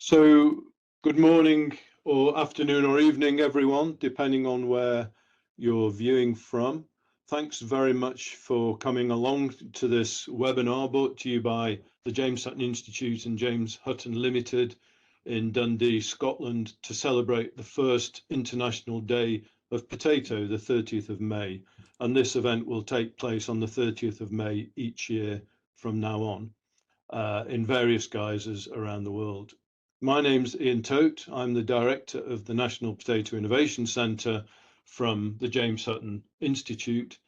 So, good morning or afternoon or evening, everyone, depending on where you're viewing from. Thanks very much for coming along to this webinar brought to you by the James Hutton Institute and James Hutton Limited in Dundee, Scotland, to celebrate the first International Day of Potato, the 30th of May. And this event will take place on the 30th of May each year from now on, in various guises around the world. My name's Ian Tote. I'm the director of the National Potato Innovation Centre from the James Hutton Institute.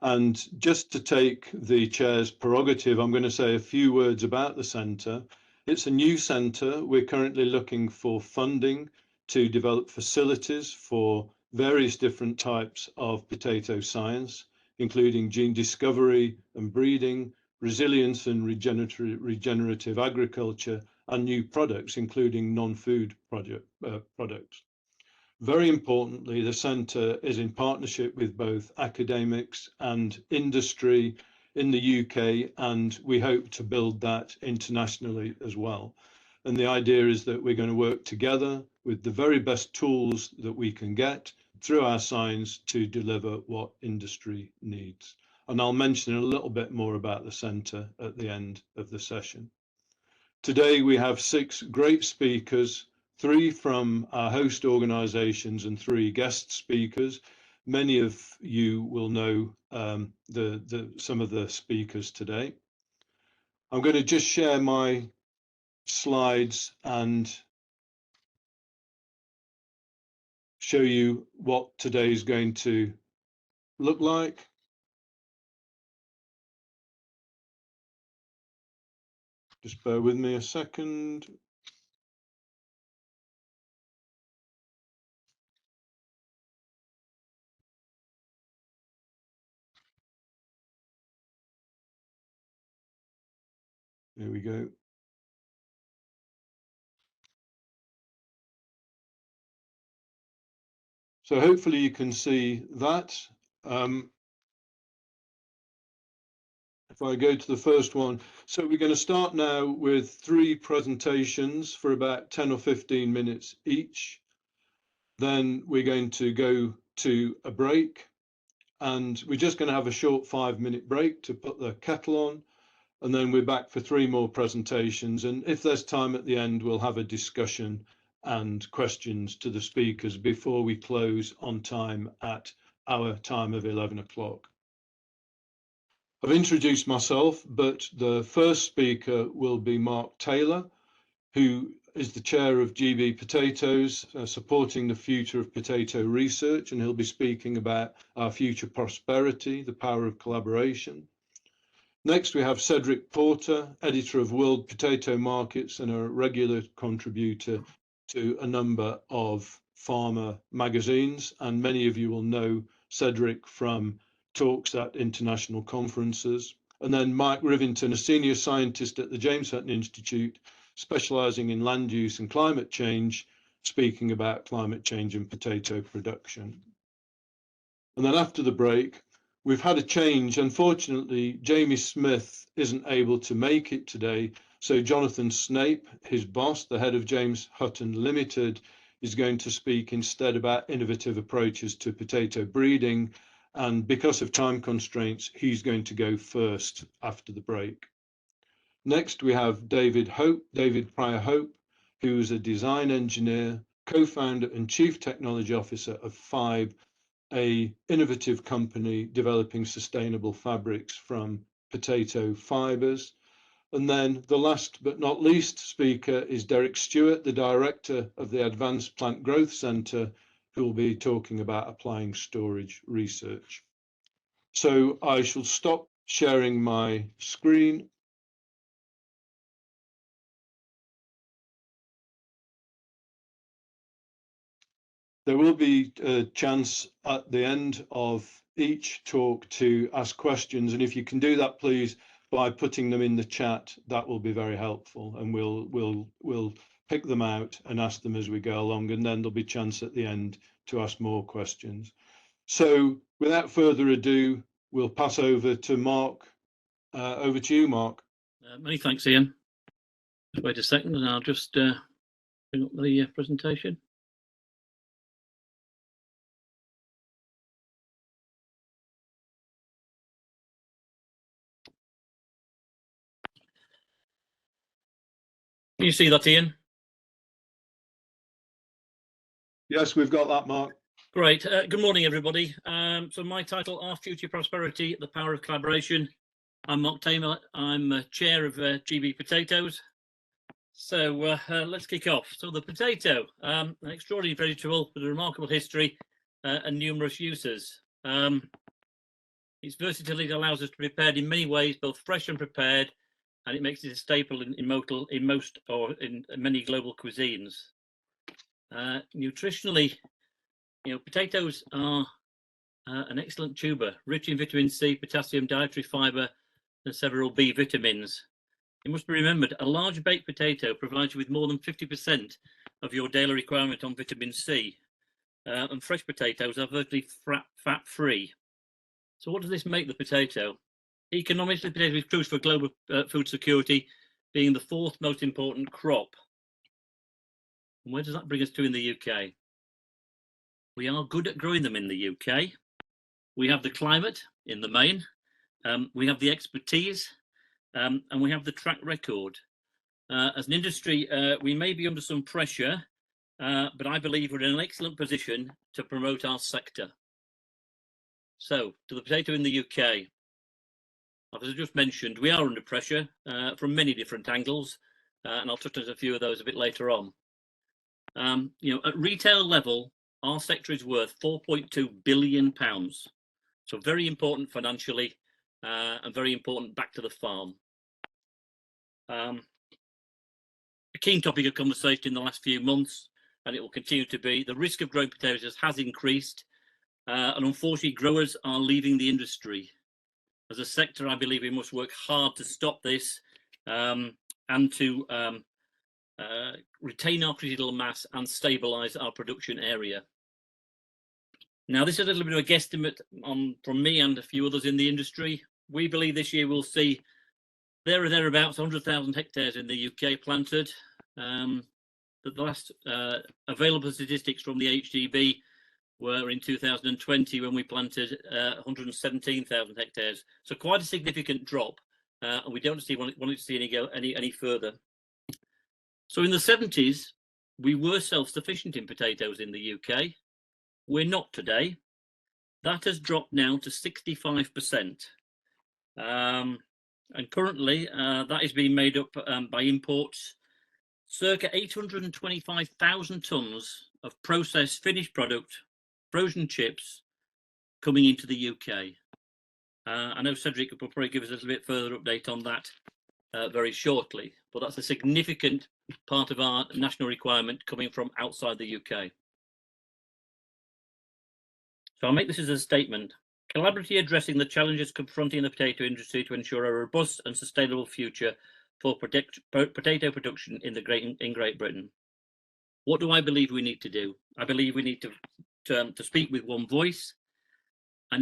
And just to take the chair's prerogative, I'm going to say a few words about the centre. It's a new centre. We're currently looking for funding to develop facilities for various different types of potato science, including gene discovery and breeding, resilience and regenerative agriculture, and new products, including non-food products. Very importantly, the centre is in partnership with both academics and industry in the UK, and we hope to build that internationally as well. And the idea is that we're going to work together with the very best tools that we can get through our science to deliver what industry needs. And I'll mention a little bit more about the centre at the end of the session. Today we have 6 great speakers, 3 from our host organisations and 3 guest speakers. Many of you will know some of the speakers today. I'm going to just share my slides and show you what today is going to look like. Just bear with me a second. There we go. So hopefully you can see that. If I go to the first one, so we're going to start now with 3 presentations for about 10 or 15 minutes each. Then we're going to go to a break, and we're just going to have a short 5-minute break to put the kettle on, and then we're back for 3 more presentations. And if there's time at the end, we'll have a discussion and questions to the speakers before we close on time at our time of 11 o'clock. I've introduced myself, but the first speaker will be Mark Taylor, who is the chair of GB Potatoes, supporting the future of potato research, and he'll be speaking about our future prosperity, the power of collaboration. Next, we have Cedric Porter, editor of World Potato Markets and a regular contributor to a number of farmer magazines, and many of you will know Cedric from talks at international conferences. And then Mike Rivington, a senior scientist at the James Hutton Institute, specialising in land use and climate change, speaking about climate change and potato production. And then after the break, we've had a change. Unfortunately, Jamie Smith isn't able to make it today. So Jonathan Snape, his boss, the head of James Hutton Limited, is going to speak instead about innovative approaches to potato breeding. And because of time constraints, he's going to go first after the break. Next, we have David Pryor Hope, who is a design engineer, co-founder and chief technology officer of Fibre, an innovative company developing sustainable fabrics from potato fibres. And then the last but not least speaker is Derek Stewart, the director of the Advanced Plant Growth Centre, who will be talking about applying storage research. So I shall stop sharing my screen. There will be a chance at the end of each talk to ask questions, and if you can do that, please, by putting them in the chat, that will be very helpful, and we'll pick them out and ask them as we go along, and then there'll be a chance at the end to ask more questions. So without further ado, we'll pass over to Mark. Over to you, Mark. Many thanks, Ian. Just wait a second and I'll just bring up the presentation. Can you see that, Ian? Yes, we've got that, Mark. Great. Good morning, everybody. So my title, Our Future Prosperity, The Power of Collaboration. I'm Mark Tamer. I'm chair of GB Potatoes. So let's kick off. So the potato, an extraordinary vegetable with a remarkable history and numerous uses. Its versatility allows us to be prepared in many ways, both fresh and prepared, and it makes it a staple in many global cuisines. Nutritionally, potatoes are an excellent tuber, rich in vitamin C, potassium, dietary fibre, and several B vitamins. It must be remembered, a large baked potato provides you with more than 50% of your daily requirement on vitamin C, and fresh potatoes are virtually fat-free. So what does this make the potato? Economically, potato is crucial for global food security, being the fourth most important crop. And where does that bring us to in the UK? We are good at growing them in the UK. We have the climate in the main. We have the expertise, and we have the track record. As an industry, we may be under some pressure, but I believe we're in an excellent position to promote our sector. So, to the potato in the UK. As I just mentioned, we are under pressure from many different angles, and I'll touch on a few of those a bit later on. At retail level, our sector is worth £4.2 billion. So very important financially and very important back to the farm. A keen topic of conversation in the last few months, and it will continue to be, the risk of growing potatoes has increased, and unfortunately growers are leaving the industry. As a sector, I believe we must work hard to stop this and to retain our critical mass and stabilise our production area. Now, this is a little bit of a guesstimate from me and a few others in the industry. We believe this year we'll see there or thereabouts 100,000 hectares in the UK planted. The last available statistics from the HDB were in 2020 when we planted 117,000 hectares. So quite a significant drop, and we don't want to see any further. So in the 70s, we were self-sufficient in potatoes in the UK. We're not today. That has dropped now to 65%. And currently, that is being made up by imports. Circa 825,000 tonnes of processed finished product, frozen chips, coming into the UK. I know Cedric will probably give us a little bit further update on that very shortly, but that's a significant part of our national requirement coming from outside the UK. So I'll make this as a statement. Collaboratively addressing the challenges confronting the potato industry to ensure a robust and sustainable future for potato production in Great Britain. What do I believe we need to do? I believe we need to speak with one voice. I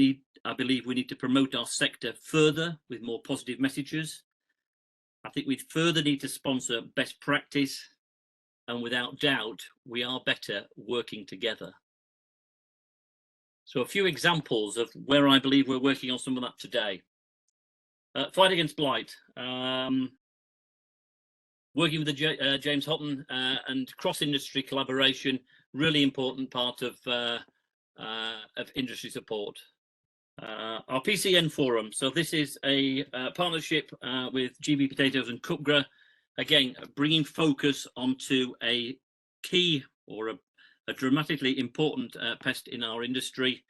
believe we need to promote our sector further with more positive messages. I think we further need to sponsor best practice, and without doubt, we are better working together. So a few examples of where I believe we're working on some of that today. Fight against blight. Working with the James Hutton and cross-industry collaboration, really important part of industry support. Our PCN forum. So this is a partnership with GB Potatoes and Cupgra. Again, bringing focus onto a key or a dramatically important pest in our industry,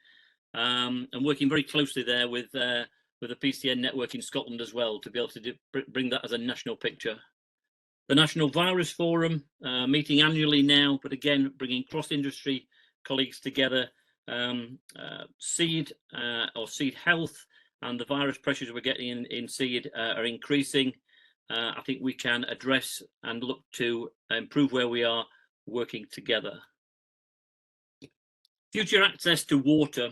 and working very closely there with the PCN network in Scotland as well to be able to bring that as a national picture. The National Virus Forum, meeting annually now, but again, bringing cross-industry colleagues together. Seed health and the virus pressures we're getting in seed are increasing. I think we can address and look to improve where we are working together. Future access to water.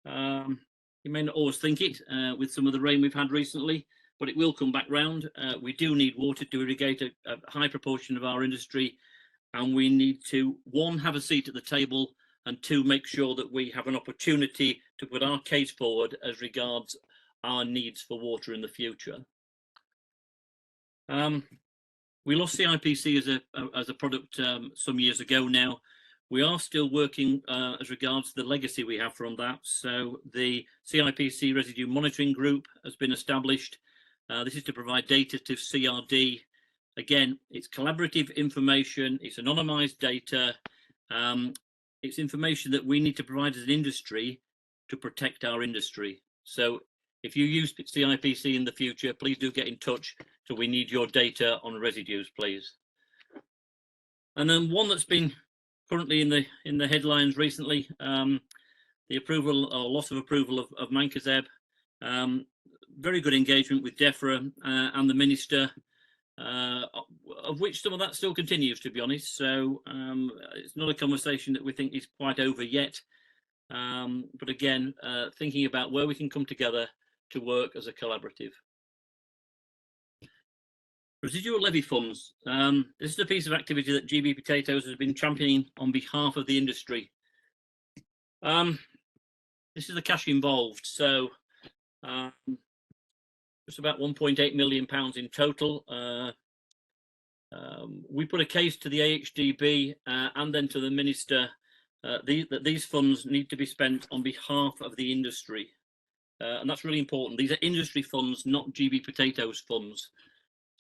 You may not always think it with some of the rain we've had recently, but it will come back round. We do need water to irrigate a high proportion of our industry, and we need to, one, have a seat at the table, and two, make sure that we have an opportunity to put our case forward as regards our needs for water in the future. We lost CIPC as a product some years ago now. We are still working as regards the legacy we have from that. So the CIPC Residue Monitoring Group has been established. This is to provide data to CRD. Again, it's collaborative information, it's anonymized data, it's information that we need to provide as an industry to protect our industry. So if you use CIPC in the future, please do get in touch. So we need your data on residues, please. And then one that's been currently in the headlines recently, the approval or loss of approval of Mancozeb. Very good engagement with DEFRA and the Minister, of which some of that still continues, to be honest. So it's not a conversation that we think is quite over yet. But again, thinking about where we can come together to work as a collaborative. Residual levy funds. This is a piece of activity that GB Potatoes has been championing on behalf of the industry. This is the cash involved. So just about £1.8 million in total. We put a case to the AHDB and then to the Minister that these funds need to be spent on behalf of the industry. And that's really important. These are industry funds, not GB Potatoes funds.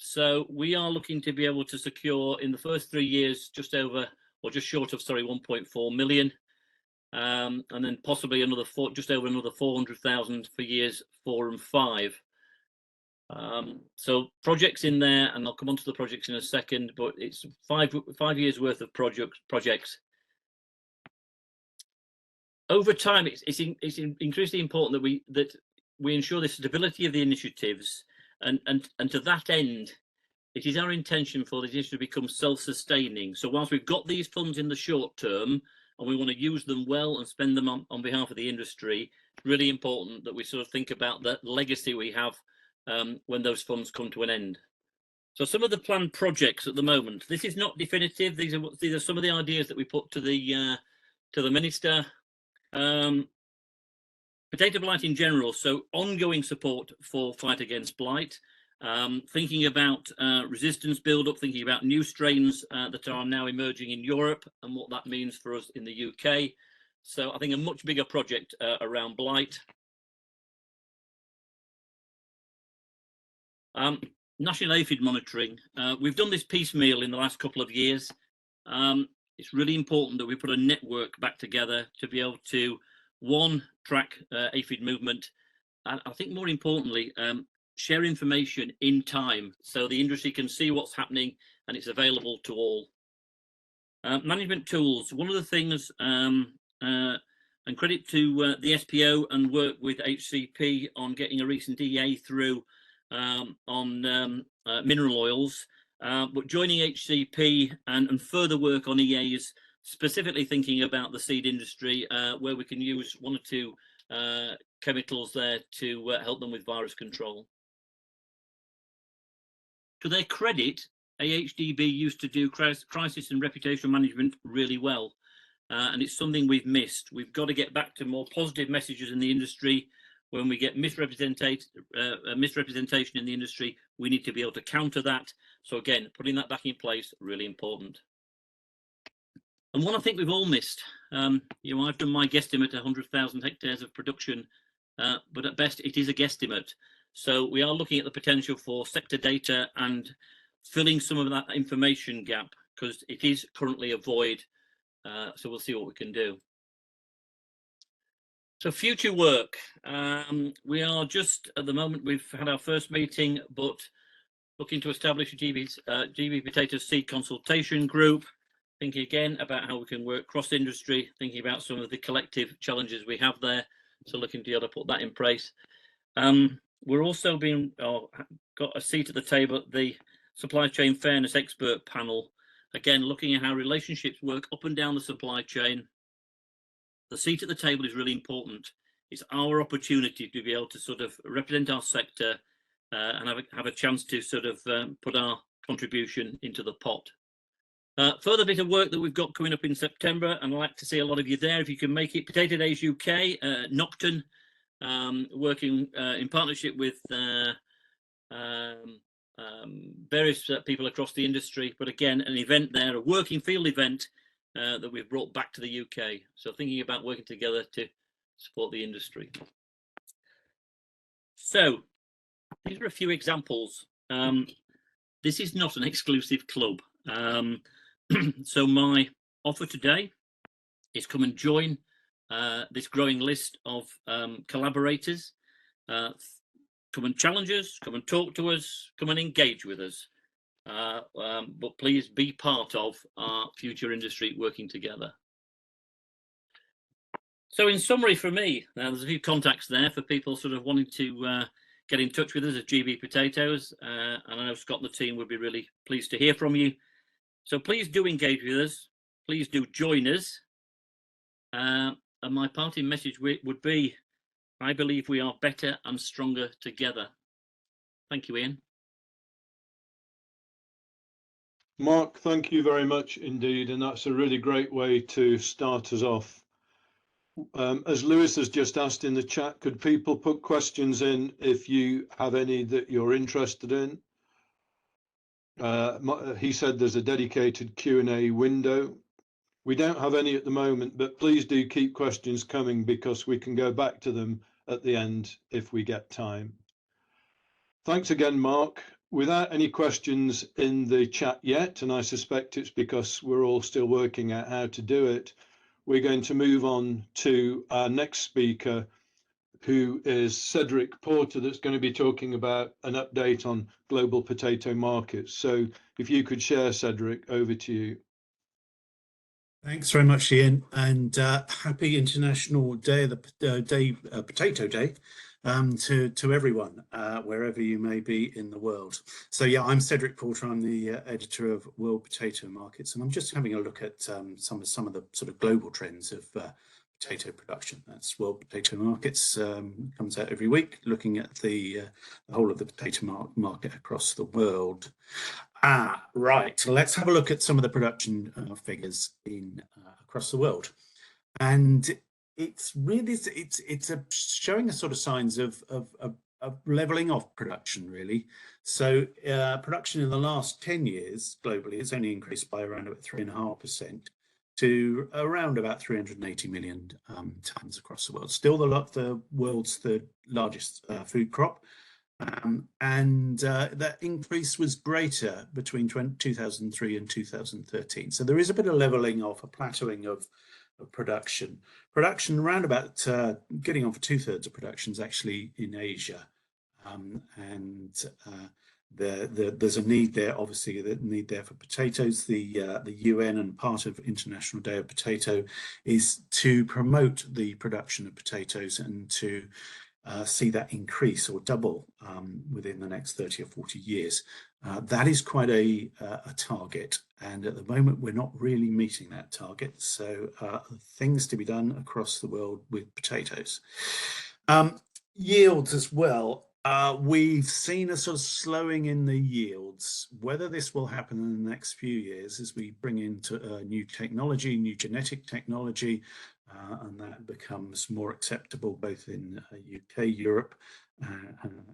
So we are looking to be able to secure in the first 3 years just over, or just short of, sorry, 1.4 million, and then possibly another just over another 400,000 for years 4 and 5. So projects in there, and I'll come on to the projects in a second, but it's five years worth of projects. Over time, it's increasingly important that we ensure the stability of the initiatives. And to that end, it is our intention for this issue to become self-sustaining. So whilst we've got these funds in the short term and we want to use them well and spend them on behalf of the industry, it's really important that we sort of think about the legacy we have when those funds come to an end. So some of the planned projects at the moment, this is not definitive. These are some of the ideas that we put to the Minister. Potato blight in general, so ongoing support for fight against blight, thinking about resistance build-up, thinking about new strains that are now emerging in Europe and what that means for us in the UK. So I think a much bigger project around blight. National aphid monitoring. We've done this piecemeal in the last couple of years. It's really important that we put a network back together to be able to, one, track aphid movement, and I think more importantly, share information in time so the industry can see what's happening and it's available to all. Management tools. One of the things, and credit to the SPO and work with HCP on getting a recent EA through on mineral oils, but joining HCP and further work on EAs, specifically thinking about the seed industry, where we can use 1 or 2 chemicals there to help them with virus control. To their credit, AHDB used to do crisis and reputation management really well, and it's something we've missed. We've got to get back to more positive messages in the industry. When we get misrepresentation in the industry, we need to be able to counter that. So again, putting that back in place, really important. And one I think we've all missed, you know, I've done my guesstimate 100,000 hectares of production, but at best it is a guesstimate. So we are looking at the potential for sector data and filling some of that information gap, because it is currently a void. So we'll see what we can do. So future work, we are just at the moment, we've had our first meeting, but looking to establish a GB Potatoes Seed Consultation Group, thinking again about how we can work cross-industry, thinking about some of the collective challenges we have there, so looking to be able to put that in place. We're also got a seat at the table at the Supply Chain Fairness Expert Panel, again looking at how relationships work up and down the supply chain. The seat at the table is really important. It's our opportunity to be able to sort of represent our sector and have a chance to sort of put our contribution into the pot. Further bit of work that we've got coming up in September, and I'd like to see a lot of you there if you can make it. Potato Days UK, Nocton, working in partnership with various people across the industry, but again, an event there, a working field event that we've brought back to the UK. So thinking about working together to support the industry. So these are a few examples. This is not an exclusive club. So my offer today is come and join this growing list of collaborators. Come and challenge us, come and talk to us, come and engage with us. But please be part of our future industry working together. So in summary for me, there's a few contacts there for people sort of wanting to get in touch with us at GB Potatoes. And I know Scott and the team would be really pleased to hear from you. So please do engage with us. Please do join us. And my parting message would be, I believe we are better and stronger together. Thank you, Ian. Mark, thank you very much indeed. And that's a really great way to start us off. As Lewis has just asked in the chat, could people put questions in if you have any that you're interested in? He said there's a dedicated Q&A window. We don't have any at the moment, but please do keep questions coming because we can go back to them at the end if we get time. Thanks again, Mark. Without any questions in the chat yet, and I suspect it's because we're all still working out how to do it, we're going to move on to our next speaker, who is Cedric Porter, that's going to be talking about an update on global potato markets. So if you could share, Cedric, over to you. Thanks very much, Ian, and happy International Day of the Potato Day to everyone, wherever you may be in the world. So yeah, I'm Cedric Porter. I'm the editor of World Potato Markets, and I'm just having a look at some of the sort of global trends of potato production. That's World Potato Markets, comes out every week, looking at the whole of the potato market across the world. Right, let's have a look at some of the production figures in across the world, and it's really showing us sort of signs of leveling off production, really. So production in the last 10 years globally has only increased by around about 3.5% to around about 380 million tons across the world. Still the world's third largest food crop. And that increase was greater between 2003 and 2013. So there is a bit of leveling off, a plateauing of production. Production around about getting on for 2/3 of production is actually in Asia. There's a need there, obviously, the need there for potatoes. The UN and part of International Day of Potato is to promote the production of potatoes and to see that increase or double within the next 30 or 40 years. That is quite a target, and at the moment we're not really meeting that target. So things to be done across the world with potatoes. Yields as well. We've seen a sort of slowing in the yields. Whether this will happen in the next few years as we bring into new technology, new genetic technology, and that becomes more acceptable both in UK, Europe,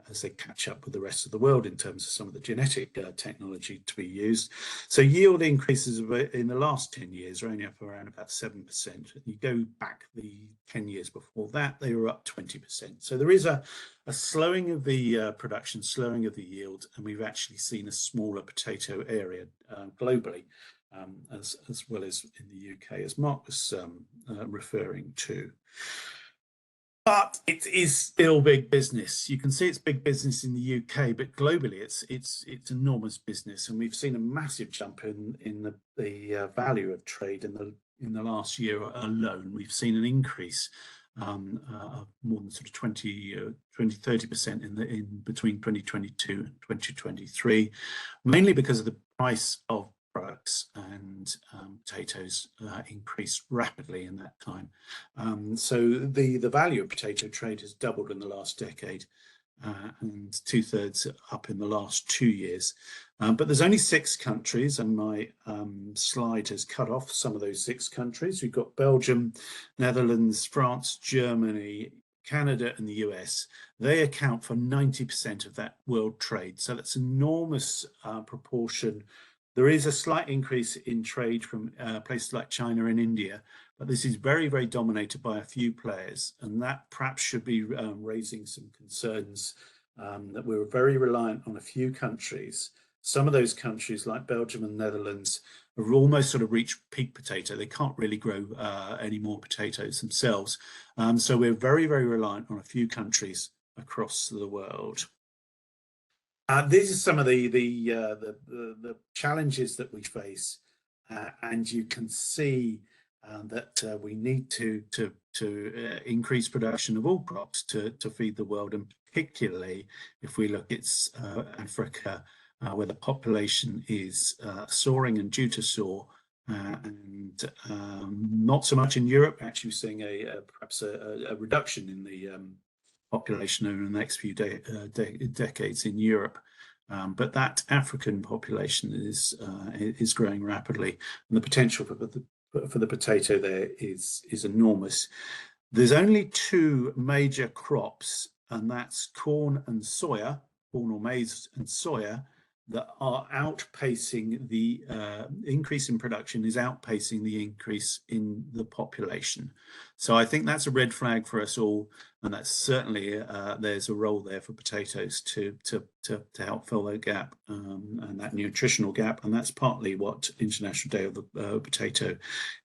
as they catch up with the rest of the world in terms of some of the genetic technology to be used. So yield increases in the last 10 years are only up around about 7%. You go back the 10 years before that, they were up 20%. So there is a slowing of the production, slowing of the yield, and we've actually seen a smaller potato area globally. As well as in the UK, as Mark was referring to. But it is still big business. You can see it's big business in the UK, but globally it's enormous business, and we've seen a massive jump in the value of trade in the last year alone. We've seen an increase of more than sort of 30% in between 2022 and 2023, mainly because of the price of products, and potatoes increased rapidly in that time. So the value of potato trade has doubled in the last decade, and 2/3 up in the last 2 years. But there's only 6 countries, and my slide has cut off some of those 6 countries. We've got Belgium, Netherlands, France, Germany, Canada, and the US. They account for 90% of that world trade. So that's an enormous proportion. There is a slight increase in trade from places like China and India, but this is very, very dominated by a few players, and that perhaps should be raising some concerns that we're very reliant on a few countries. Some of those countries, like Belgium and Netherlands, have almost sort of reached peak potato. They can't really grow any more potatoes themselves. So we're very, very reliant on a few countries across the world. These are some of the challenges that we face, and you can see that we need to increase production of all crops to feed the world, and particularly if we look at Africa, where the population is soaring and due to soar, and not so much in Europe. Actually, we're seeing perhaps a reduction in the population over the next few decades in Europe. But that African population is growing rapidly, and the potential for the potato there is enormous. There's only 2 major crops, and that's corn and soya, corn or maize and soya, that are outpacing the increase in production is outpacing the increase in the population. So I think that's a red flag for us all, and that's certainly there's a role there for potatoes to help fill that gap, and that nutritional gap, and that's partly what International Day of the Potato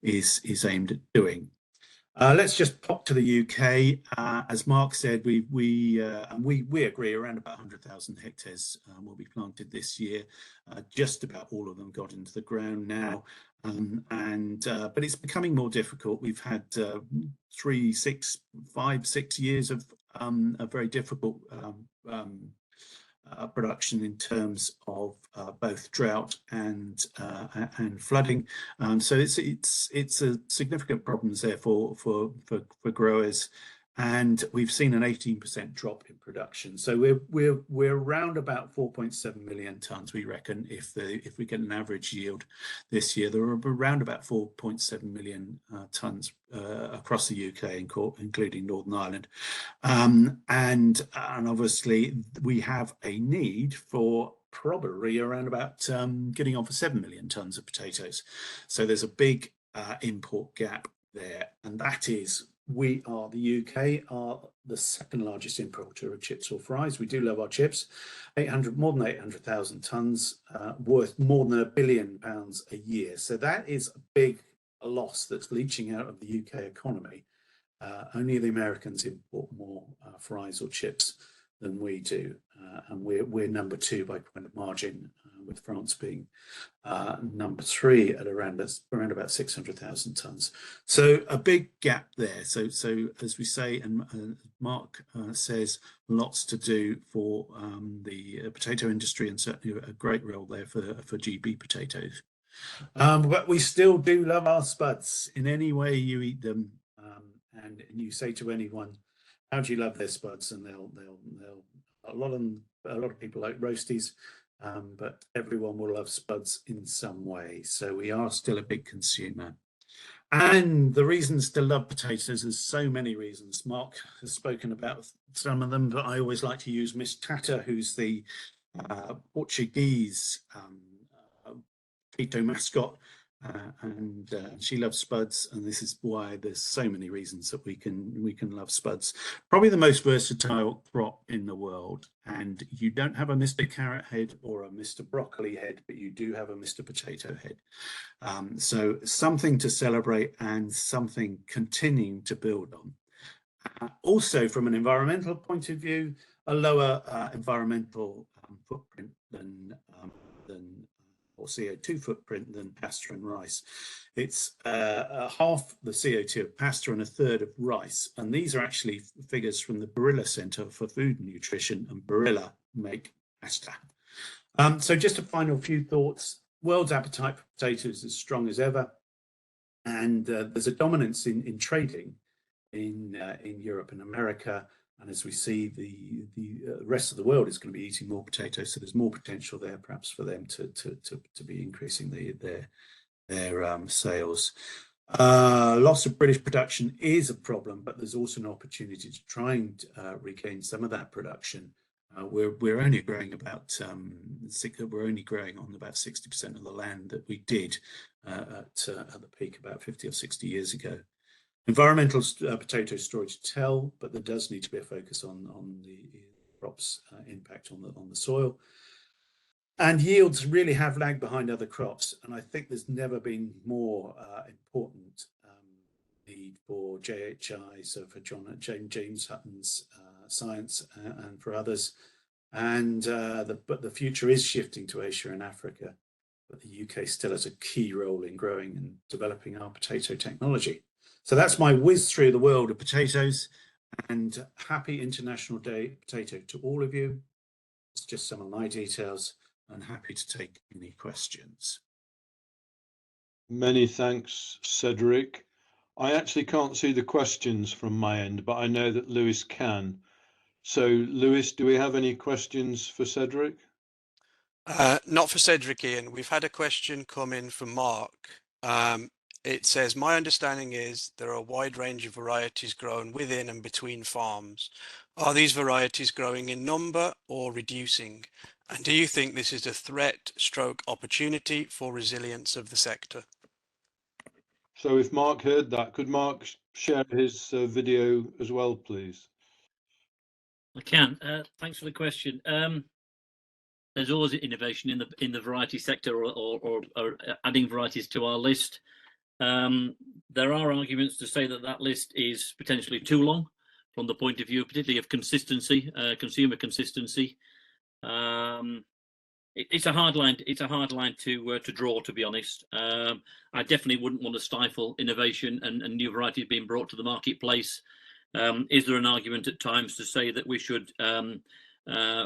is aimed at doing. Let's just pop to the UK. As Mark said, we agree around about 100,000 hectares will be planted this year. Just about all of them got into the ground now, but it's becoming more difficult. We've had 5, 6 years of a very difficult production in terms of both drought and flooding. So it's a significant problems there for growers, and we've seen an 18% drop in production. So we're around about 4.7 million tons, we reckon, if we get an average yield this year. There are around about 4.7 million tons across the UK, including Northern Ireland, and obviously we have a need for probably around about getting on for 7 million tons of potatoes. So there's a big import gap there, and that is, the UK are the second largest importer of chips or fries. We do love our chips. More than 800,000 tons, worth more than £1 billion a year. So that is a big loss that's leaching out of the UK economy. Only the Americans import more fries or chips than we do, and we're number 2 by quite a margin, with France being number 3 at around about 600,000 tons. So a big gap there. So as we say, and Mark says, lots to do for the potato industry, and certainly a great role there for GB potatoes. But we still do love our spuds. In any way you eat them, and you say to anyone, how do you love their spuds? And they'll a lot of people like roasties, but everyone will love spuds in some way. So we are still a big consumer. And the reasons to love potatoes, there's so many reasons. Mark has spoken about some of them, but I always like to use Miss Tata, who's the Portuguese potato mascot, and she loves spuds, and this is why there's so many reasons that we can love spuds. Probably the most versatile crop in the world, and you don't have a Mr. Carrot head or a Mr. Broccoli head, but you do have a Mr. Potato head. So something to celebrate and something continuing to build on. Also, from an environmental point of view, a lower environmental footprint than or CO2 footprint than pasta and rice. It's half the CO2 of pasta and a third of rice. And these are actually figures from the Barilla Centre for Food and Nutrition, and Barilla make pasta. So just a final few thoughts. World's appetite for potatoes is as strong as ever. And there's a dominance in trading in Europe and America. And as we see, the rest of the world is going to be eating more potatoes, so there's more potential there, perhaps, for them to be increasing their sales. Loss of British production is a problem, but there's also an opportunity to try and regain some of that production. We're only growing about we're only growing on about 60% of the land that we did at the peak about 50 or 60 years ago. Environmental potato storage tell, but there does need to be a focus on the crops' impact on the soil. And yields really have lagged behind other crops, and I think there's never been more important need for JHI, so for James Hutton's science and for others. And but the future is shifting to Asia and Africa, but the UK still has a key role in growing and developing our potato technology. So that's my whiz through the world of potatoes, and happy International Day Potato to all of you. It's just some of my details, and happy to take any questions. Many thanks, Cedric. I actually can't see the questions from my end, but I know that Lewis can. So, Lewis, do we have any questions for Cedric? Not for Cedric, Ian. We've had a question come in from Mark. It says, my understanding is there are a wide range of varieties grown within and between farms. Are these varieties growing in number or reducing? And do you think this is a threat / opportunity for resilience of the sector? So if Mark heard that, could Mark share his video as well, please? I can. Thanks for the question. There's always innovation in the variety sector, or adding varieties to our list. There are arguments to say that list is potentially too long from the point of view, particularly of consistency, consumer consistency. It's a hard line. It's a hard line to draw, to be honest. I definitely wouldn't want to stifle innovation and new varieties being brought to the marketplace. Is there an argument at times to say that we should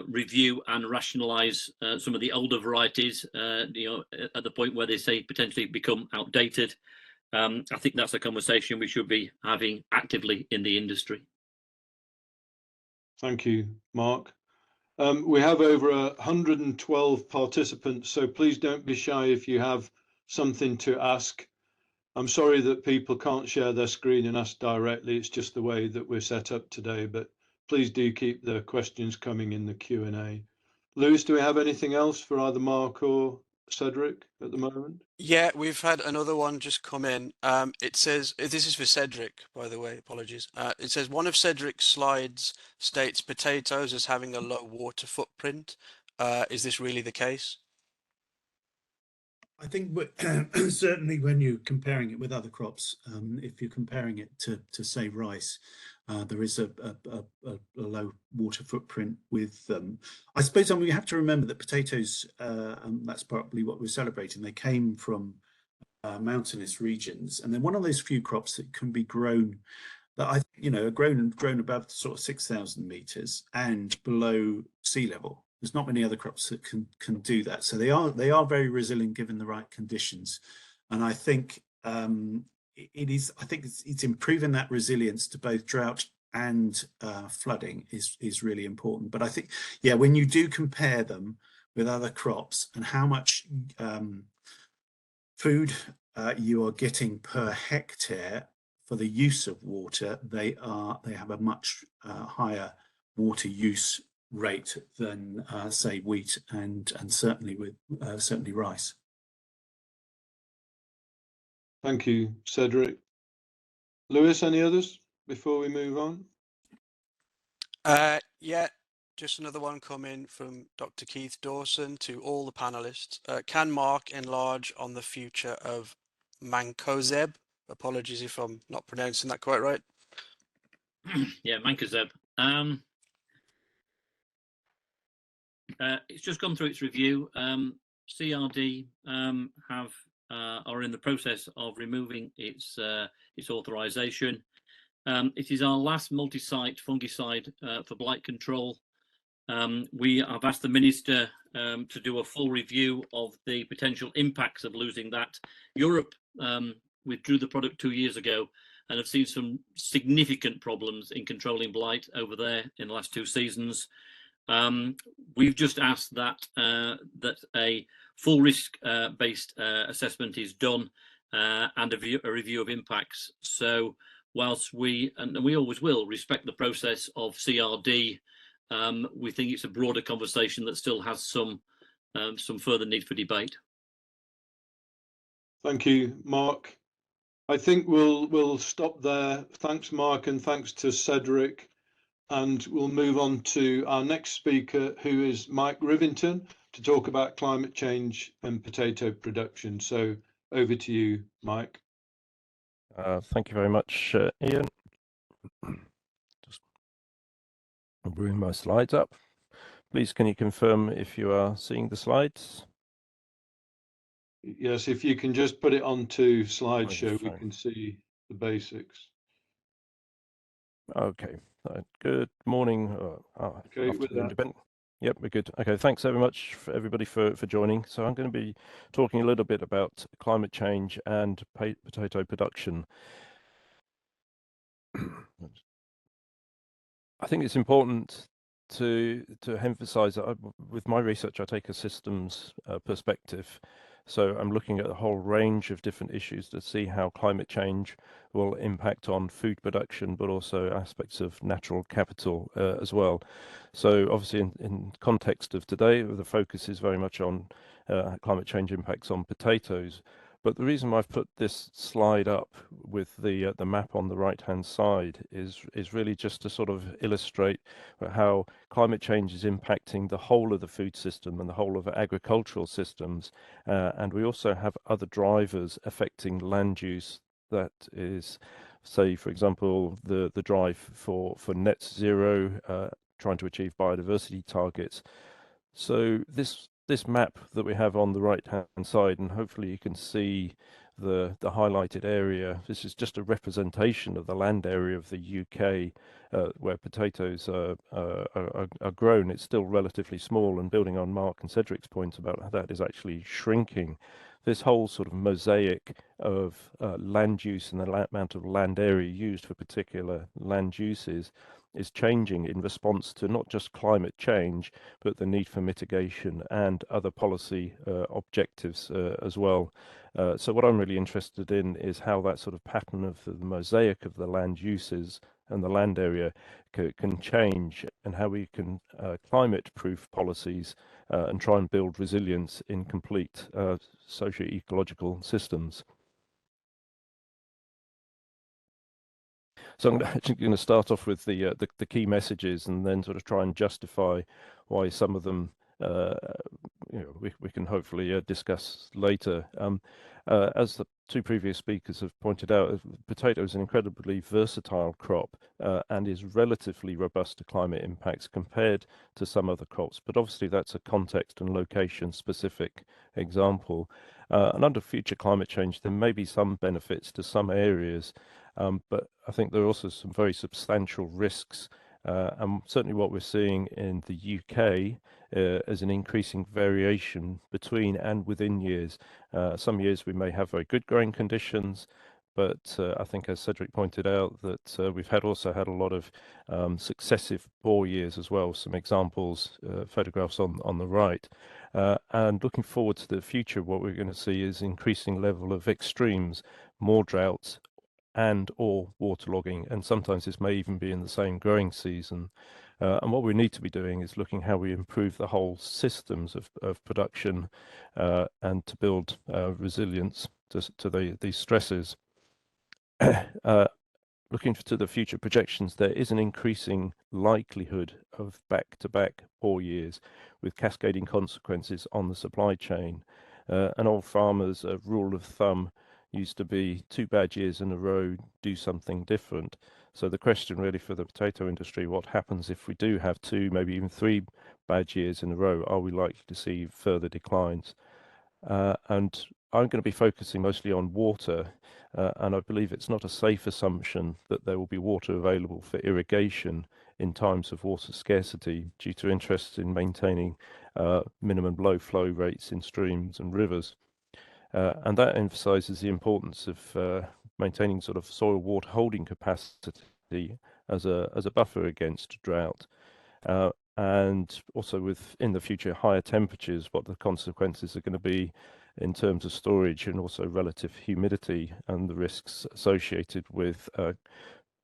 review and rationalise some of the older varieties, at the point where they say potentially become outdated? I think that's a conversation we should be having actively in the industry. Thank you, Mark. We have over 112 participants, so please don't be shy if you have something to ask. I'm sorry that people can't share their screen and ask directly. It's just the way that we're set up today, but please do keep the questions coming in the Q&A. Lewis, do we have anything else for either Mark or Cedric at the moment? Yeah, we've had another one just come in. It says, this is for Cedric, by the way, apologies. It says, one of Cedric's slides states potatoes as having a low water footprint. Is this really the case? I think certainly when you're comparing it with other crops, if you're comparing it to say rice, there is a low water footprint with them. I suppose we have to remember that potatoes, and that's probably what we're celebrating, they came from mountainous regions, and they're one of those few crops that can be grown that are grown above sort of 6,000 meters and below sea level. There's not many other crops that can do that, so they are very resilient given the right conditions, and I think it's improving that resilience to both drought and flooding is really important. But I think, yeah, when you do compare them with other crops and how much food you are getting per hectare for the use of water, they have a much higher water use rate than say wheat and certainly with certainly rice. Thank you, Cedric. Lewis, any others before we move on? Yeah, just another one coming from Dr. Keith Dawson to all the panelists. Can Mark enlarge on the future of mancozeb? Apologies if I'm not pronouncing that quite right. Yeah, mancozeb. It's just gone through its review. CRD are in the process of removing its authorization. It is our last multi-site fungicide for blight control. We have asked the Minister to do a full review of the potential impacts of losing that. Europe withdrew the product 2 years ago, and have seen some significant problems in controlling blight over there in the last 2 seasons. We've just asked that that a full risk based assessment is done and a review of impacts. So whilst we, and we always will, respect the process of CRD, we think it's a broader conversation that still has some further need for debate. Thank you, Mark. I think we'll stop there. Thanks, Mark, and thanks to Cedric. And we'll move on to our next speaker, who is Mike Rivington, to talk about climate change and potato production. So over to you, Mike. Thank you very much, Ian. Just bring my slides up. Please, can you confirm if you are seeing the slides? Yes, if you can just put it onto slideshow, we Fine. can see the basics. Okay, good morning. Okay, with that. Yep, we're good. Okay, thanks very much for everybody for joining. So I'm going to be talking a little bit about climate change and potato production. I think it's important to emphasize that with my research, I take a systems perspective. So I'm looking at a whole range of different issues to see how climate change will impact on food production, but also aspects of natural capital as well. So obviously in context of today, the focus is very much on climate change impacts on potatoes. But the reason I've put this slide up with the map on the right-hand side is really just to sort of illustrate how climate change is impacting the whole of the food system and the whole of agricultural systems. And we also have other drivers affecting land use. That is, say, for example, the drive for net zero, trying to achieve biodiversity targets. So this map that we have on the right hand side, and hopefully you can see the highlighted area. This is just a representation of the land area of the UK where potatoes are grown. It's still relatively small, and building on Mark and Cedric's point about how that is actually shrinking. This whole sort of mosaic of land use and the amount of land area used for particular land uses is changing in response to not just climate change, but the need for mitigation and other policy objectives as well. So what I'm really interested in is how that sort of pattern of the mosaic of the land uses and the land area can change, and how we can climate-proof policies and try and build resilience in complete socio-ecological systems. So I'm actually going to start off with the key messages, and then sort of try and justify why some of them we can hopefully discuss later. As the two previous speakers have pointed out, potato is an incredibly versatile crop and is relatively robust to climate impacts compared to some other crops. But obviously that's a context and location specific example. And under future climate change, there may be some benefits to some areas, but I think there are also some very substantial risks. And certainly what we're seeing in the UK is an increasing variation between and within years. Some years we may have very good growing conditions, but I think, as Cedric pointed out, that we've also had a lot of successive poor years as well. Some examples, photographs on the right. And looking forward to the future, what we're going to see is increasing level of extremes, more droughts, and or waterlogging, and sometimes this may even be in the same growing season. And what we need to be doing is looking how we improve the whole systems of production and to build resilience to these stresses. Looking to the future projections, there is an increasing likelihood of back-to-back poor years with cascading consequences on the supply chain. And old farmers, a rule of thumb used to be 2 bad years in a row, do something different. So the question really for the potato industry, what happens if we do have 2, maybe even 3 bad years in a row? Are we likely to see further declines? And I'm going to be focusing mostly on water, and I believe it's not a safe assumption that there will be water available for irrigation in times of water scarcity due to interest in maintaining minimum low flow rates in streams and rivers. And that emphasizes the importance of maintaining sort of soil water holding capacity as a buffer against drought. And also with, in the future, higher temperatures, what the consequences are going to be in terms of storage and also relative humidity and the risks associated with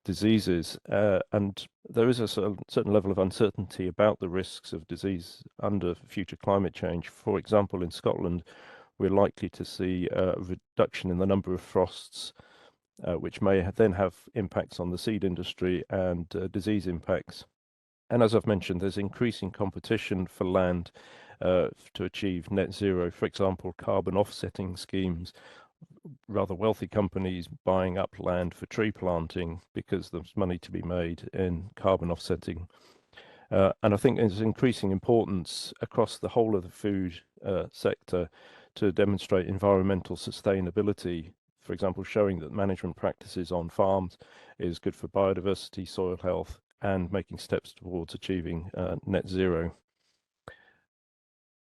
diseases. And there is a certain level of uncertainty about the risks of disease under future climate change. For example, in Scotland, we're likely to see a reduction in the number of frosts, which may then have impacts on the seed industry and disease impacts. And as I've mentioned, there's increasing competition for land to achieve net zero. For example, carbon offsetting schemes, rather wealthy companies buying up land for tree planting because there's money to be made in carbon offsetting. And I think there's increasing importance across the whole of the food sector to demonstrate environmental sustainability. For example, showing that management practices on farms is good for biodiversity, soil health, and making steps towards achieving net zero.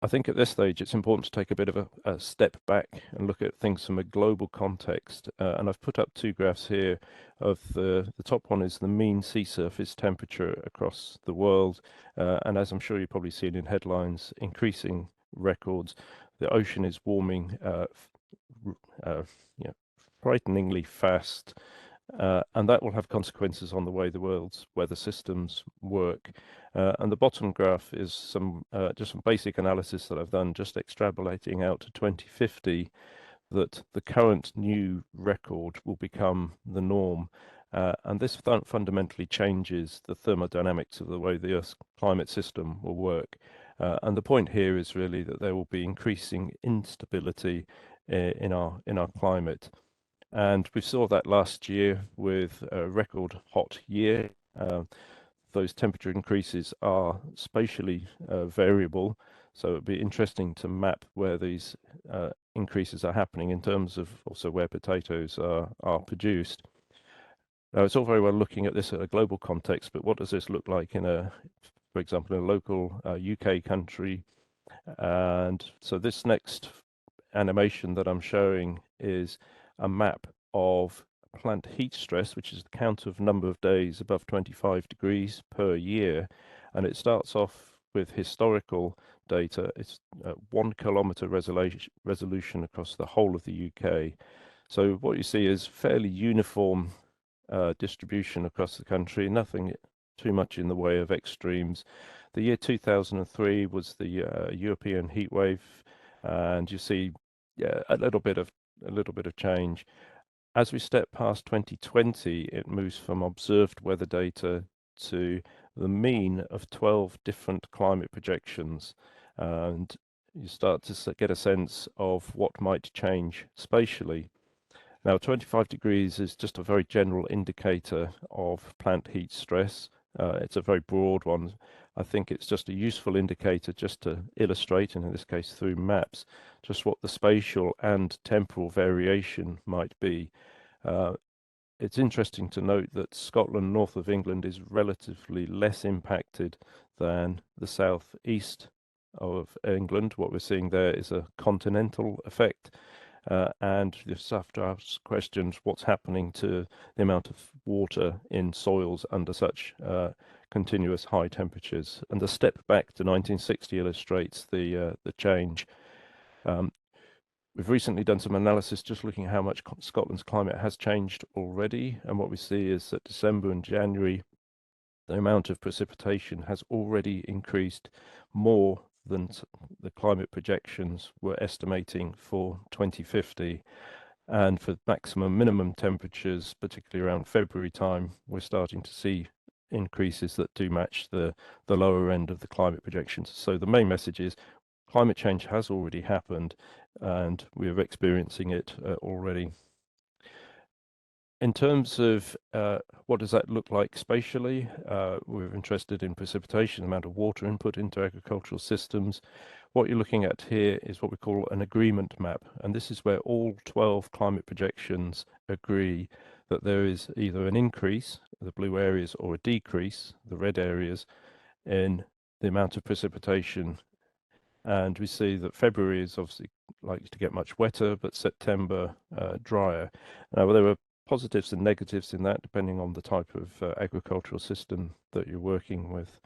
I think at this stage it's important to take a bit of a step back and look at things from a global context. And I've put up two graphs here. Of the top one is the mean sea surface temperature across the world. And as I'm sure you've probably seen in headlines, increasing records. The ocean is warming frighteningly fast. And that will have consequences on the way the world's weather systems work. And the bottom graph is just some basic analysis that I've done, just extrapolating out to 2050, that the current new record will become the norm. And this fundamentally changes the thermodynamics of the way the Earth's climate system will work. And the point here is really that there will be increasing instability in our climate. And we saw that last year with a record hot year. Those temperature increases are spatially variable, so it'd be interesting to map where these increases are happening in terms of also where potatoes are produced. Now, it's all very well looking at this at a global context, but what does this look like in for example, in a local UK country? And so this next animation that I'm showing is a map of plant heat stress, which is the count of number of days above 25 degrees per year. And it starts off with historical data. It's 1 kilometre resolution across the whole of the UK. So what you see is fairly uniform distribution across the country, nothing too much in the way of extremes. The year 2003 was the European heat wave, and you see a little bit of change. As we step past 2020, it moves from observed weather data to the mean of 12 different climate projections, and you start to get a sense of what might change spatially. Now, 25 degrees is just a very general indicator of plant heat stress. It's a very broad one. I think it's just a useful indicator just to illustrate, and in this case through maps, just what the spatial and temporal variation might be. It's interesting to note that Scotland, north of England, is relatively less impacted than the southeast of England. What we're seeing there is a continental effect. And you just have to ask questions, what's happening to the amount of water in soils under such continuous high temperatures? And the step back to 1960 illustrates the change. We've recently done some analysis just looking at how much Scotland's climate has changed already. And what we see is that December and January, the amount of precipitation has already increased more than the climate projections were estimating for 2050. And for maximum minimum temperatures, particularly around February time, we're starting to see increases that do match the lower end of the climate projections. So the main message is climate change has already happened and we're experiencing it already. In terms of what does that look like spatially, we're interested in precipitation, the amount of water input into agricultural systems. What you're looking at here is what we call an agreement map, and this is where all 12 climate projections agree that there is either an increase, the blue areas, or a decrease, the red areas, in the amount of precipitation. And we see that February is obviously likely to get much wetter, but September drier. Now, there were positives and negatives in that, depending on the type of agricultural system that you're working with.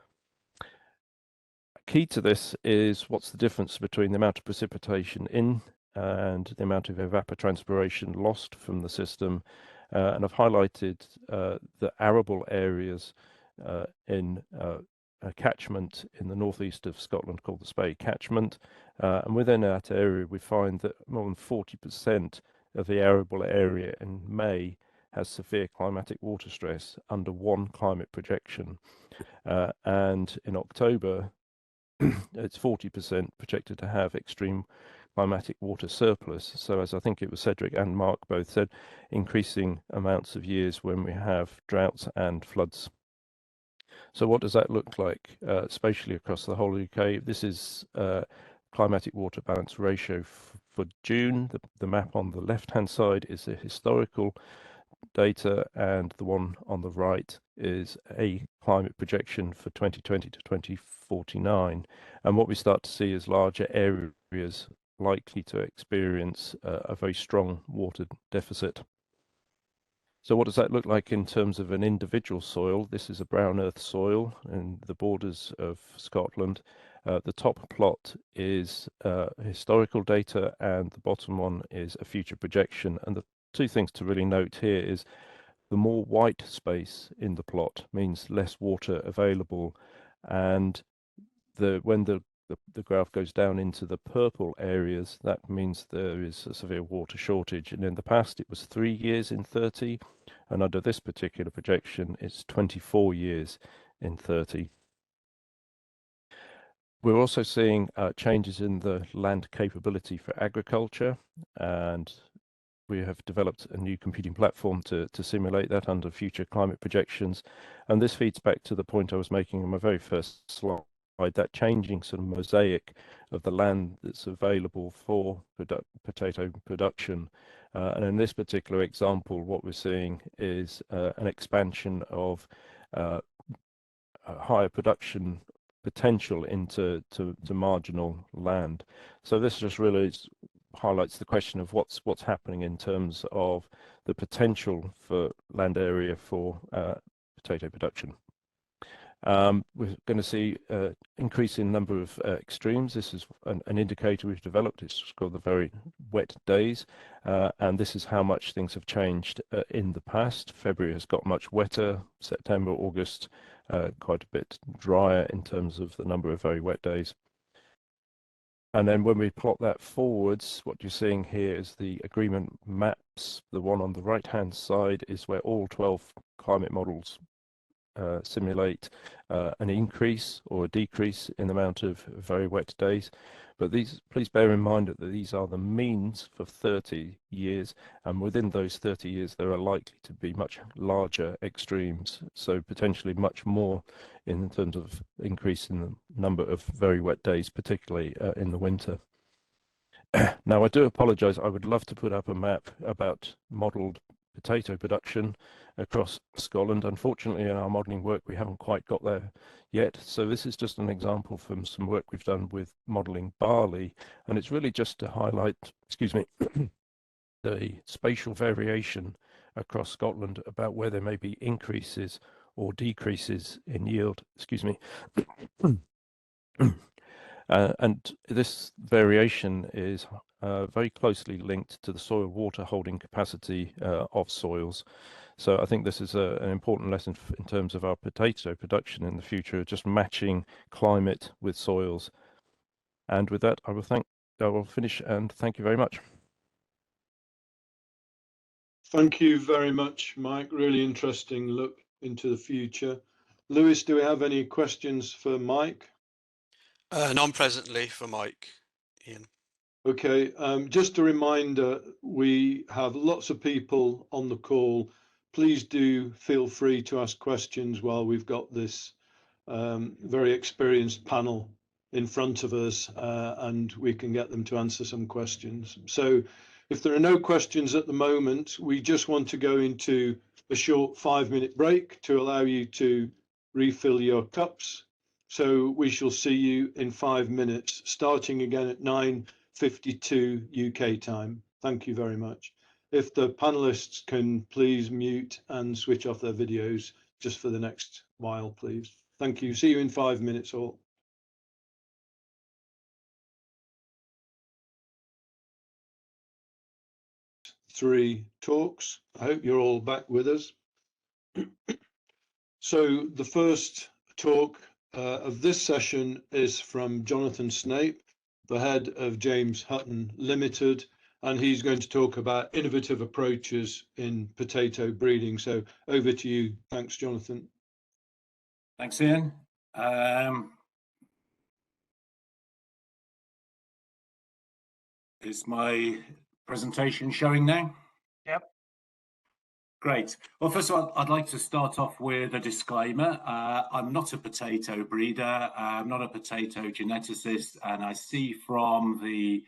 Key to this is what's the difference between the amount of precipitation in and the amount of evapotranspiration lost from the system. And I've highlighted the arable areas in a catchment in the northeast of Scotland called the Spey catchment. And within that area, we find that more than 40% of the arable area in May has severe climatic water stress under one climate projection. And in October, it's 40% projected to have extreme climatic water surplus. So as I think it was Cedric and Mark both said, increasing amounts of years when we have droughts and floods. So what does that look like spatially across the whole UK? This is climatic water balance ratio for June. The map on the left-hand side is the historical data, and the one on the right is a climate projection for 2020 to 2049. And what we start to see is larger areas likely to experience a very strong water deficit. So what does that look like in terms of an individual soil? This is a brown earth soil in the borders of Scotland. The top plot is historical data, and the bottom one is a future projection. And the two things to really note here is the more white space in the plot means less water available, and when the graph goes down into the purple areas, that means there is a severe water shortage. And in the past, it was 3 years in 30, and under this particular projection, it's 24 years in 30. We're also seeing changes in the land capability for agriculture, and we have developed a new computing platform to simulate that under future climate projections. And this feeds back to the point I was making in my very first slide, that changing sort of mosaic of the land that's available for potato production. And in this particular example, what we're seeing is an expansion of higher production potential into marginal land. So this just really highlights the question of what's happening in terms of the potential for land area for potato production. We're going to see increase in number of extremes. This is an indicator we've developed. It's called the very wet days, and this is how much things have changed in the past. February has got much wetter. September, August, quite a bit drier in terms of the number of very wet days. And then when we plot that forwards, what you're seeing here is the agreement maps. The one on the right-hand side is where all 12 climate models simulate an increase or a decrease in the amount of very wet days. But please bear in mind that these are the means for 30 years, and within those 30 years there are likely to be much larger extremes, so potentially much more in terms of increase in the number of very wet days, particularly in the winter. Now, I do apologize. I would love to put up a map about modelled potato production across Scotland. Unfortunately, in our modelling work, we haven't quite got there yet. So this is just an example from some work we've done with modelling barley. And it's really just to highlight, excuse me, the spatial variation across Scotland about where there may be increases or decreases in yield, excuse me. And this variation is very closely linked to the soil water holding capacity of soils. So I think this is an important lesson in terms of our potato production in the future, just matching climate with soils. And with that, I will finish and thank you very much. Thank you very much, Mike. Really interesting look into the future. Lewis, do we have any questions for Mike? None presently for Mike, Ian. Okay, just a reminder, we have lots of people on the call. Please do feel free to ask questions while we've got this very experienced panel in front of us, and we can get them to answer some questions. So if there are no questions at the moment, we just want to go into a short 5-minute break to allow you to refill your cups. So we shall see you in 5 minutes, starting again at 9:52 UK time. Thank you very much. if the panelists can please mute and switch off their videos just for the next while, please. Thank you. See you in 5 minutes all. Three talks. I hope you're all back with us. So the first talk of this session is from Jonathan Snape, the head of James Hutton Limited, and he's going to talk about innovative approaches in potato breeding. So over to you. Thanks, Jonathan. Thanks, Ian. Is my presentation showing now? Yep. Great. Well, first of all, I'd like to start off with a disclaimer. I'm not a potato breeder. I'm not a potato geneticist, and I see from the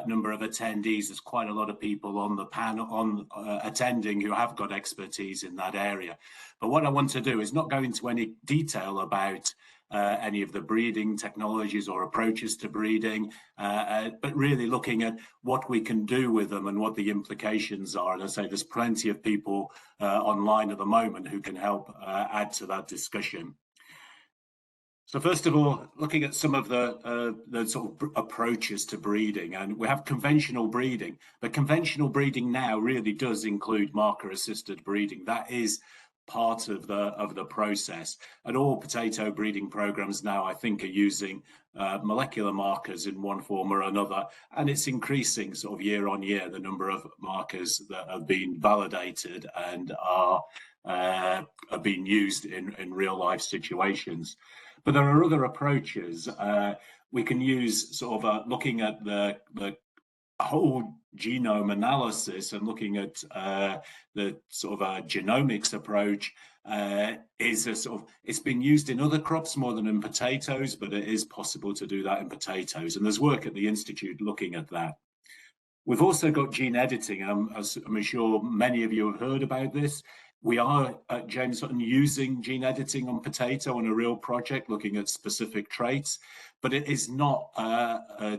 number of attendees, there's quite a lot of people on the panel attending who have got expertise in that area. But what I want to do is not go into any detail about any of the breeding technologies or approaches to breeding, but really looking at what we can do with them and what the implications are. And I say there's plenty of people online at the moment who can help add to that discussion. So first of all, looking at some of the sort of approaches to breeding, and we have conventional breeding, but conventional breeding now really does include marker-assisted breeding. That is part of the process, and all potato breeding programs now, I think, are using molecular markers in one form or another, and it's increasing sort of year on year the number of markers that have been validated and are being used in real life situations. But there are other approaches. We can use sort of looking at the whole genome analysis and looking at the sort of a genomics approach is a sort of, it's been used in other crops more than in potatoes, but it is possible to do that in potatoes. And there's work at the Institute looking at that. We've also got gene editing. I'm sure many of you have heard about this. We are at James Hutton using gene editing on potato on a real project looking at specific traits, but it is not a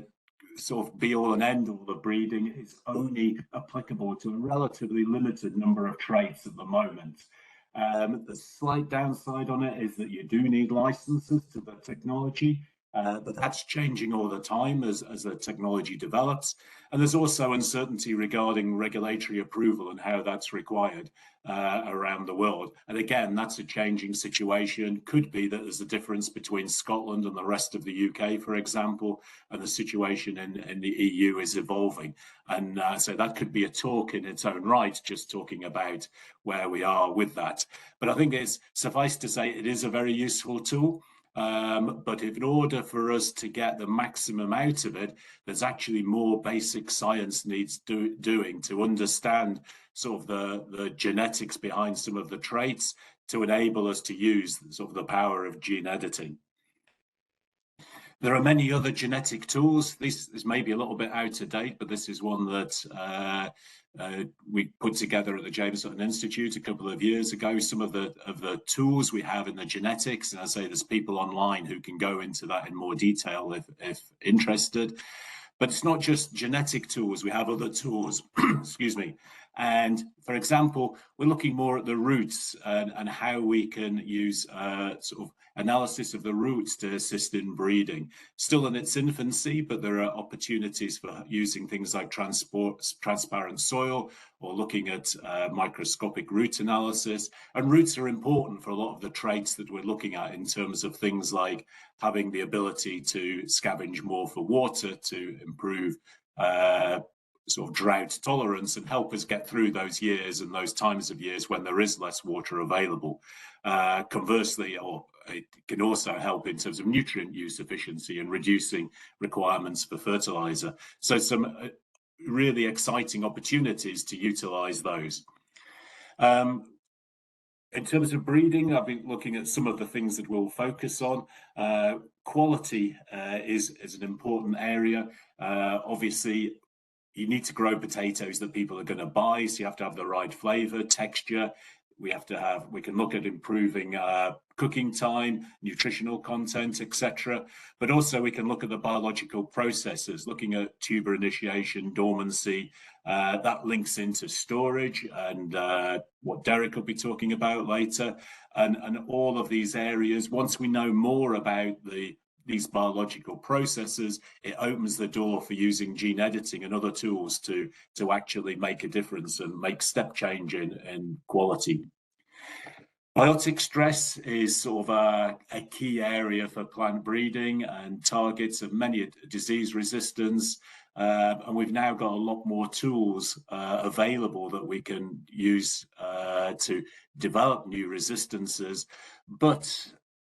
sort of be all and end all of breeding. It's only applicable to a relatively limited number of traits at the moment. The slight downside on it is that you do need licenses to the technology, but that's changing all the time as the technology develops. And there's also uncertainty regarding regulatory approval and how that's required around the world. And again, that's a changing situation. Could be that there's a difference between Scotland and the rest of the UK, for example, and the situation in the EU is evolving. And so that could be a talk in its own right, just talking about where we are with that. But I think it's suffice to say it is a very useful tool. But in order for us to get the maximum out of it, there's actually more basic science needs doing to understand sort of the genetics behind some of the traits to enable us to use sort of the power of gene editing. There are many other genetic tools. This may be a little bit out of date, but this is one that we put together at the James Hutton Institute a couple of years ago. Some of the tools we have in the genetics, and I say there's people online who can go into that in more detail if interested. But it's not just genetic tools. We have other tools, excuse me. And for example, we're looking more at the roots and how we can use sort of analysis of the roots to assist in breeding. Still in its infancy, but there are opportunities for using things like transparent soil or looking at microscopic root analysis. And roots are important for a lot of the traits that we're looking at in terms of things like having the ability to scavenge more for water to improve sort of drought tolerance and help us get through those years and those times of years when there is less water available. Conversely, or it can also help in terms of nutrient use efficiency and reducing requirements for fertilizer. So some really exciting opportunities to utilize those. In terms of breeding, I've been looking at some of the things that we'll focus on. Quality is an important area. Obviously, you need to grow potatoes that people are going to buy, so you have to have the right flavor, texture. We can look at improving cooking time, nutritional content, etc. But also we can look at the biological processes, looking at tuber initiation, dormancy. That links into storage and what Derek will be talking about later. And all of these areas, once we know more about these biological processes, it opens the door for using gene editing and other tools to actually make a difference and make step change in quality. Biotic stress is sort of a key area for plant breeding and targets of many disease resistance. And we've now got a lot more tools available that we can use to develop new resistances. But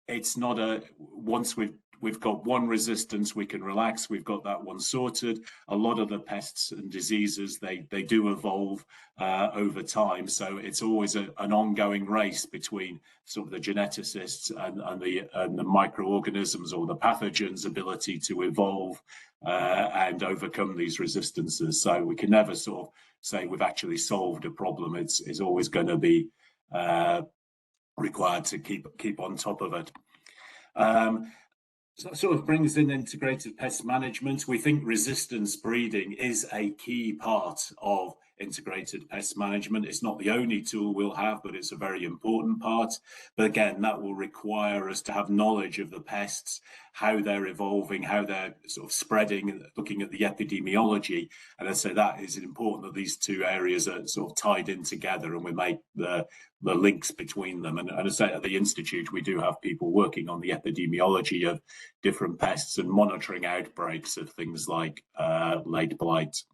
it's not once we've got one resistance, we can relax, we've got that one sorted. A lot of the pests and diseases, they do evolve over time. So it's always an ongoing race between sort of the geneticists and the microorganisms or the pathogens' ability to evolve and overcome these resistances. So we can never sort of say we've actually solved a problem. It's always going to be required to keep on top of it. So that sort of brings in integrated pest management. We think resistance breeding is a key part of integrated pest management. It's not the only tool we'll have, but it's a very important part. But again, that will require us to have knowledge of the pests, how they're evolving, how they're sort of spreading, looking at the epidemiology. And I say that is important that these two areas are sort of tied in together and we make the links between them. And I say at the Institute, we do have people working on the epidemiology of different pests and monitoring outbreaks of things like late blight.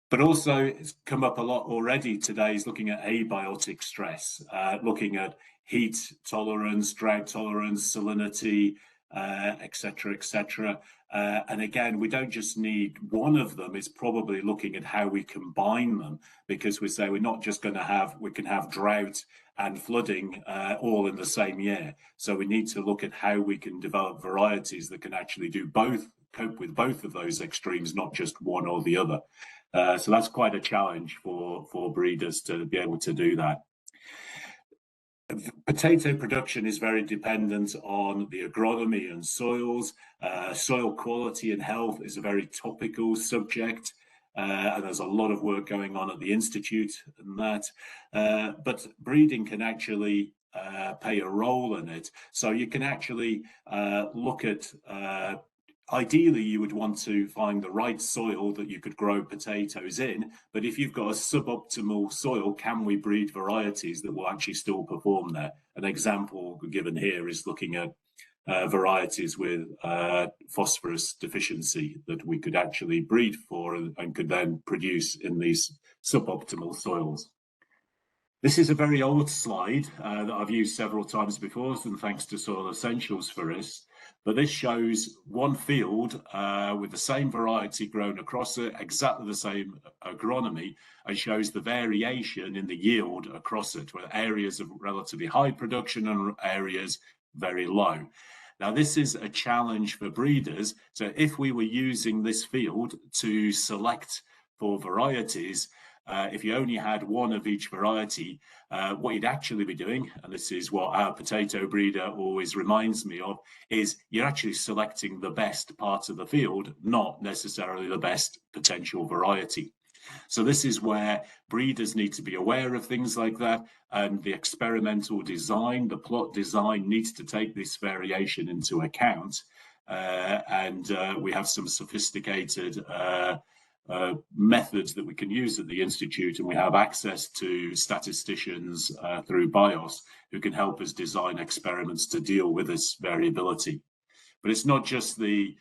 But also, it's come up a lot already today, is looking at abiotic stress, looking at heat tolerance, drought tolerance, salinity, etc., etc. And again, we don't just need one of them, it's probably looking at how we combine them, because we say we're not just going to have, we can have drought and flooding all in the same year. So we need to look at how we can develop varieties that can actually do both, cope with both of those extremes, not just one or the other. So that's quite a challenge for breeders to be able to do that. Potato production is very dependent on the agronomy and soils. Soil quality and health is a very topical subject, and there's a lot of work going on at the Institute and that. But breeding can actually play a role in it. So you can actually look at ideally, you would want to find the right soil that you could grow potatoes in. But if you've got a suboptimal soil, can we breed varieties that will actually still perform there? An example given here is looking at varieties with phosphorus deficiency that we could actually breed for and could then produce in these suboptimal soils. This is a very old slide that I've used several times before, and thanks to Soil Essentials for us. But this shows one field with the same variety grown across it, exactly the same agronomy, and shows the variation in the yield across it, with areas of relatively high production and areas very low. Now, this is a challenge for breeders. So if we were using this field to select for varieties, if you only had one of each variety, what you'd actually be doing, and this is what our potato breeder always reminds me of, is you're actually selecting the best part of the field, not necessarily the best potential variety. So this is where breeders need to be aware of things like that, and the experimental design, the plot design needs to take this variation into account. And we have some sophisticated methods that we can use at the Institute, and we have access to statisticians through BIOS who can help us design experiments to deal with this variability. But it's not just the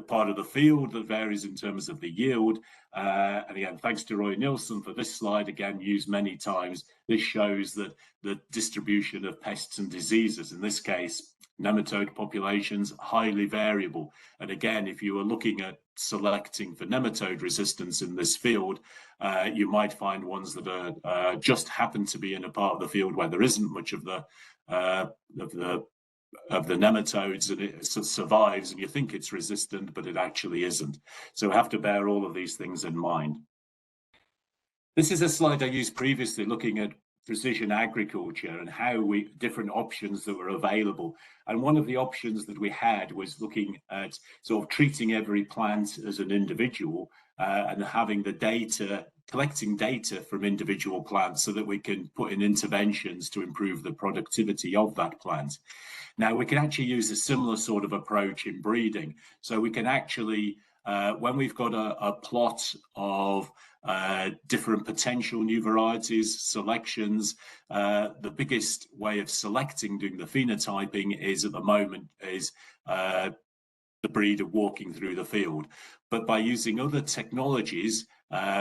part of the field that varies in terms of the yield. And again, thanks to Roy Nielsen for this slide, again, used many times. This shows that the distribution of pests and diseases, in this case, nematode populations, highly variable. And again, if you were looking at selecting for nematode resistance in this field, you might find ones that are just happen to be in a part of the field where there isn't much of the nematodes, and it survives, and you think it's resistant, but it actually isn't. So we have to bear all of these things in mind. This is a slide I used previously looking at precision agriculture and how different options that were available. And one of the options that we had was looking at sort of treating every plant as an individual and having the data, collecting data from individual plants so that we can put in interventions to improve the productivity of that plant. Now, we can actually use a similar sort of approach in breeding. So we can actually, when we've got a plot of different potential new varieties, selections, the biggest way of selecting, doing the phenotyping is at the moment is the breeder walking through the field. But by using other technologies,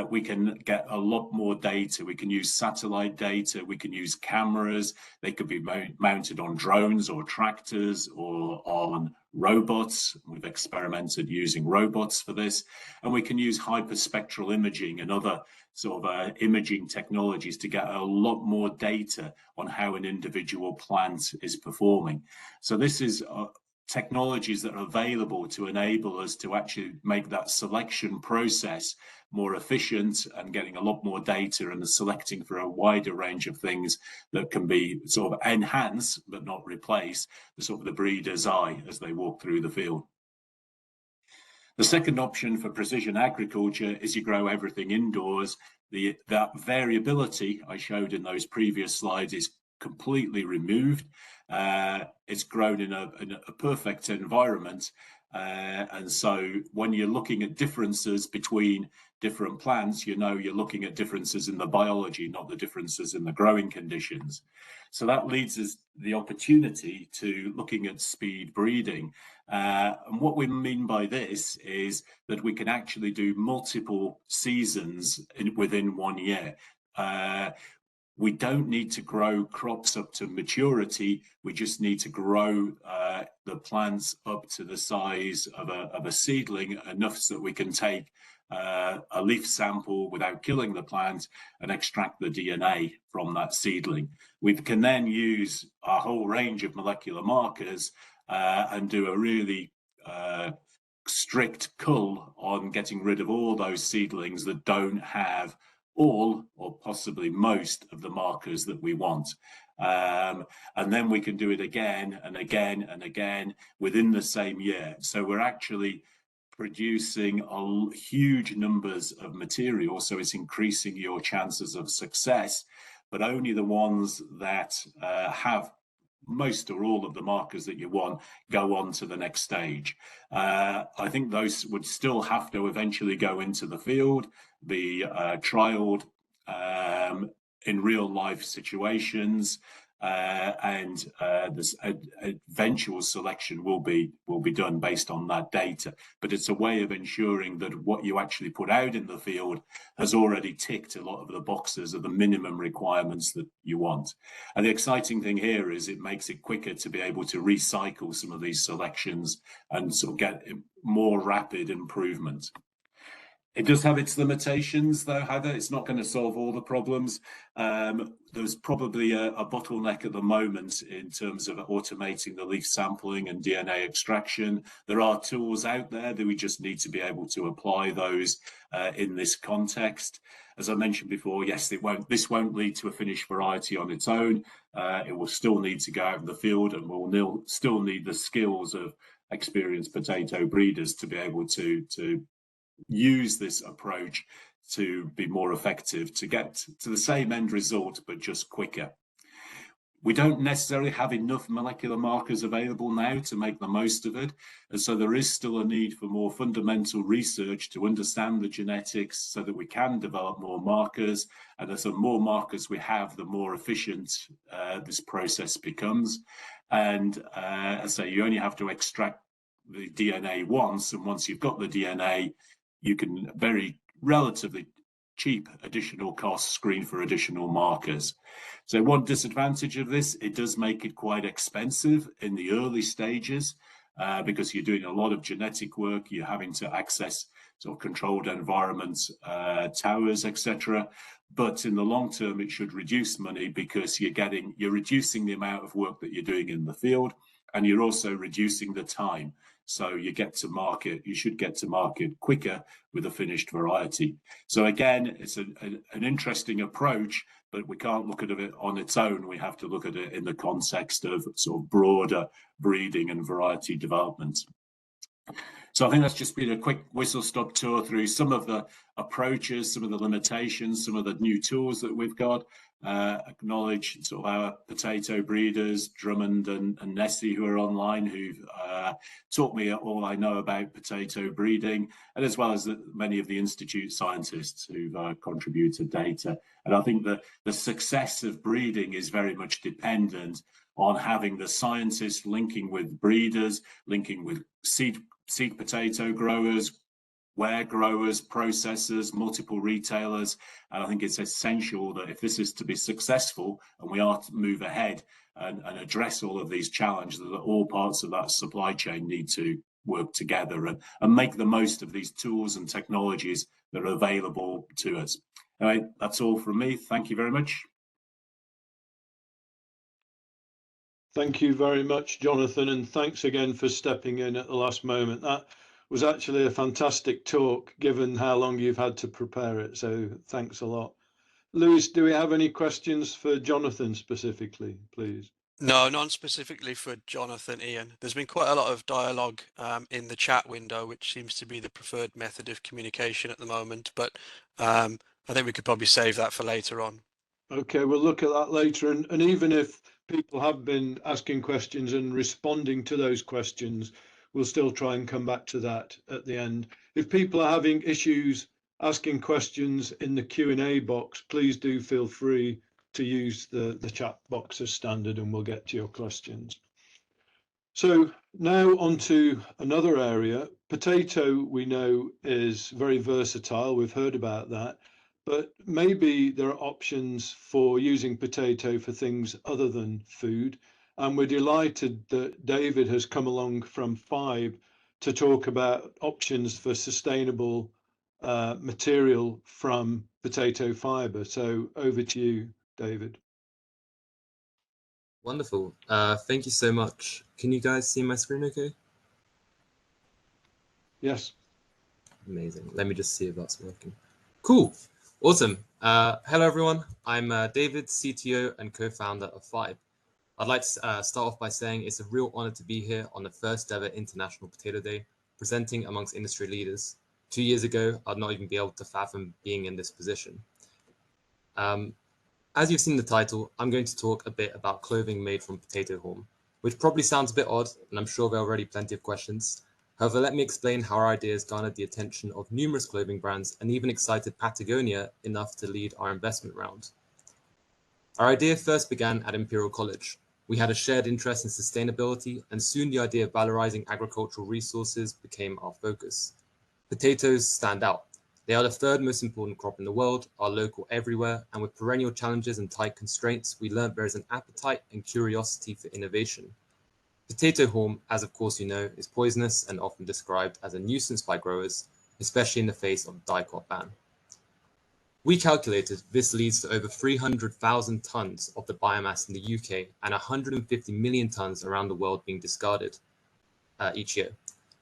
we can get a lot more data. We can use satellite data, we can use cameras, they could be mounted on drones or tractors or on robots. We've experimented using robots for this, and we can use hyperspectral imaging and other sort of imaging technologies to get a lot more data on how an individual plant is performing. So this is technologies that are available to enable us to actually make that selection process more efficient and getting a lot more data and selecting for a wider range of things that can be sort of enhance but not replace the sort of the breeder's eye as they walk through the field. The second option for precision agriculture is you grow everything indoors. That variability I showed in those previous slides is completely removed. It's grown in a perfect environment. And so when you're looking at differences between different plants, you know you're looking at differences in the biology, not the differences in the growing conditions. So that leads us the opportunity to looking at speed breeding. And what we mean by this is that we can actually do multiple seasons within 1 year. We don't need to grow crops up to maturity. We just need to grow the plants up to the size of a seedling enough so that we can take a leaf sample without killing the plant and extract the DNA from that seedling. We can then use a whole range of molecular markers and do a really strict cull on getting rid of all those seedlings that don't have all or possibly most of the markers that we want. And then we can do it again and again and again within the same year. So we're actually producing huge numbers of material, so it's increasing your chances of success, but only the ones that have most or all of the markers that you want go on to the next stage. I think those would still have to eventually go into the field, be trialed in real life situations, and this eventual selection will be done based on that data. But it's a way of ensuring that what you actually put out in the field has already ticked a lot of the boxes of the minimum requirements that you want. And the exciting thing here is it makes it quicker to be able to recycle some of these selections and sort of get more rapid improvement. It does have its limitations, though, Heather. It's not going to solve all the problems. There's probably a bottleneck at the moment in terms of automating the leaf sampling and DNA extraction. There are tools out there that we just need to be able to apply those in this context. As I mentioned before, yes, this won't lead to a finished variety on its own. It will still need to go out in the field, and we'll still need the skills of experienced potato breeders to be able to use this approach to be more effective, to get to the same end result, but just quicker. We don't necessarily have enough molecular markers available now to make the most of it. And so there is still a need for more fundamental research to understand the genetics so that we can develop more markers. And as the more markers we have, the more efficient this process becomes. And as I say, you only have to extract the DNA once, and once you've got the DNA, you can very relatively cheap additional costs screen for additional markers. So one disadvantage of this, it does make it quite expensive in the early stages because you're doing a lot of genetic work, you're having to access sort of controlled environments, towers, etc. But in the long term, it should reduce money because you're reducing the amount of work that you're doing in the field, and you're also reducing the time. So you should get to market quicker with a finished variety. So again, it's an interesting approach, but we can't look at it on its own. We have to look at it in the context of sort of broader breeding and variety development. So I think that's just been a quick whistle-stop tour through some of the approaches, some of the limitations, some of the new tools that we've got. Acknowledge sort of our potato breeders, Drummond and Nessie, who are online, who've taught me all I know about potato breeding, and as well as many of the Institute scientists who've contributed data. And I think that the success of breeding is very much dependent on having the scientists linking with breeders, linking with seed potato growers, ware growers, processors, multiple retailers. And I think it's essential that if this is to be successful and we are to move ahead and address all of these challenges, that all parts of that supply chain need to work together and make the most of these tools and technologies that are available to us. All right, that's all from me. Thank you very much. Thank you very much, Jonathan, and thanks again for stepping in at the last moment. That was actually a fantastic talk, given how long you've had to prepare it, so thanks a lot. Lewis, do we have any questions for Jonathan specifically, please? No, none specifically for Jonathan, Ian. There's been quite a lot of dialogue in the chat window, which seems to be the preferred method of communication at the moment, but I think we could probably save that for later on. Okay, we'll look at that later. And even if people have been asking questions and responding to those questions, we'll still try and come back to that at the end. If people are having issues asking questions in the Q&A box, please do feel free to use the chat box as standard and we'll get to your questions. So now on to another area. Potato, we know, is very versatile. We've heard about that. But maybe there are options for using potato for things other than food. And we're delighted that David has come along from FIBRES to talk about options for sustainable material from potato fibre. So over to you, David. Wonderful. Thank you so much. Can you guys see my screen okay? Yes. Amazing. Let me just see if that's working. Cool. Awesome. Hello, everyone. I'm David, CTO and co-founder of FIBRES. I'd like to start off by saying it's a real honor to be here on the first ever International Potato Day, presenting amongst industry leaders. 2 years ago, I'd not even be able to fathom being in this position. As you've seen the title, I'm going to talk a bit about clothing made from potato haulm, which probably sounds a bit odd, and I'm sure there are already plenty of questions. However, let me explain how our ideas garnered the attention of numerous clothing brands and even excited Patagonia enough to lead our investment round. Our idea first began at Imperial College. We had a shared interest in sustainability, and soon the idea of valorizing agricultural resources became our focus. Potatoes stand out. They are the third most important crop in the world, are local everywhere, and with perennial challenges and tight constraints, we learned there is an appetite and curiosity for innovation. Potato haulm, as of course you know, is poisonous and often described as a nuisance by growers, especially in the face of the dicot ban. We calculated this leads to over 300,000 tons of the biomass in the UK and 150 million tons around the world being discarded each year.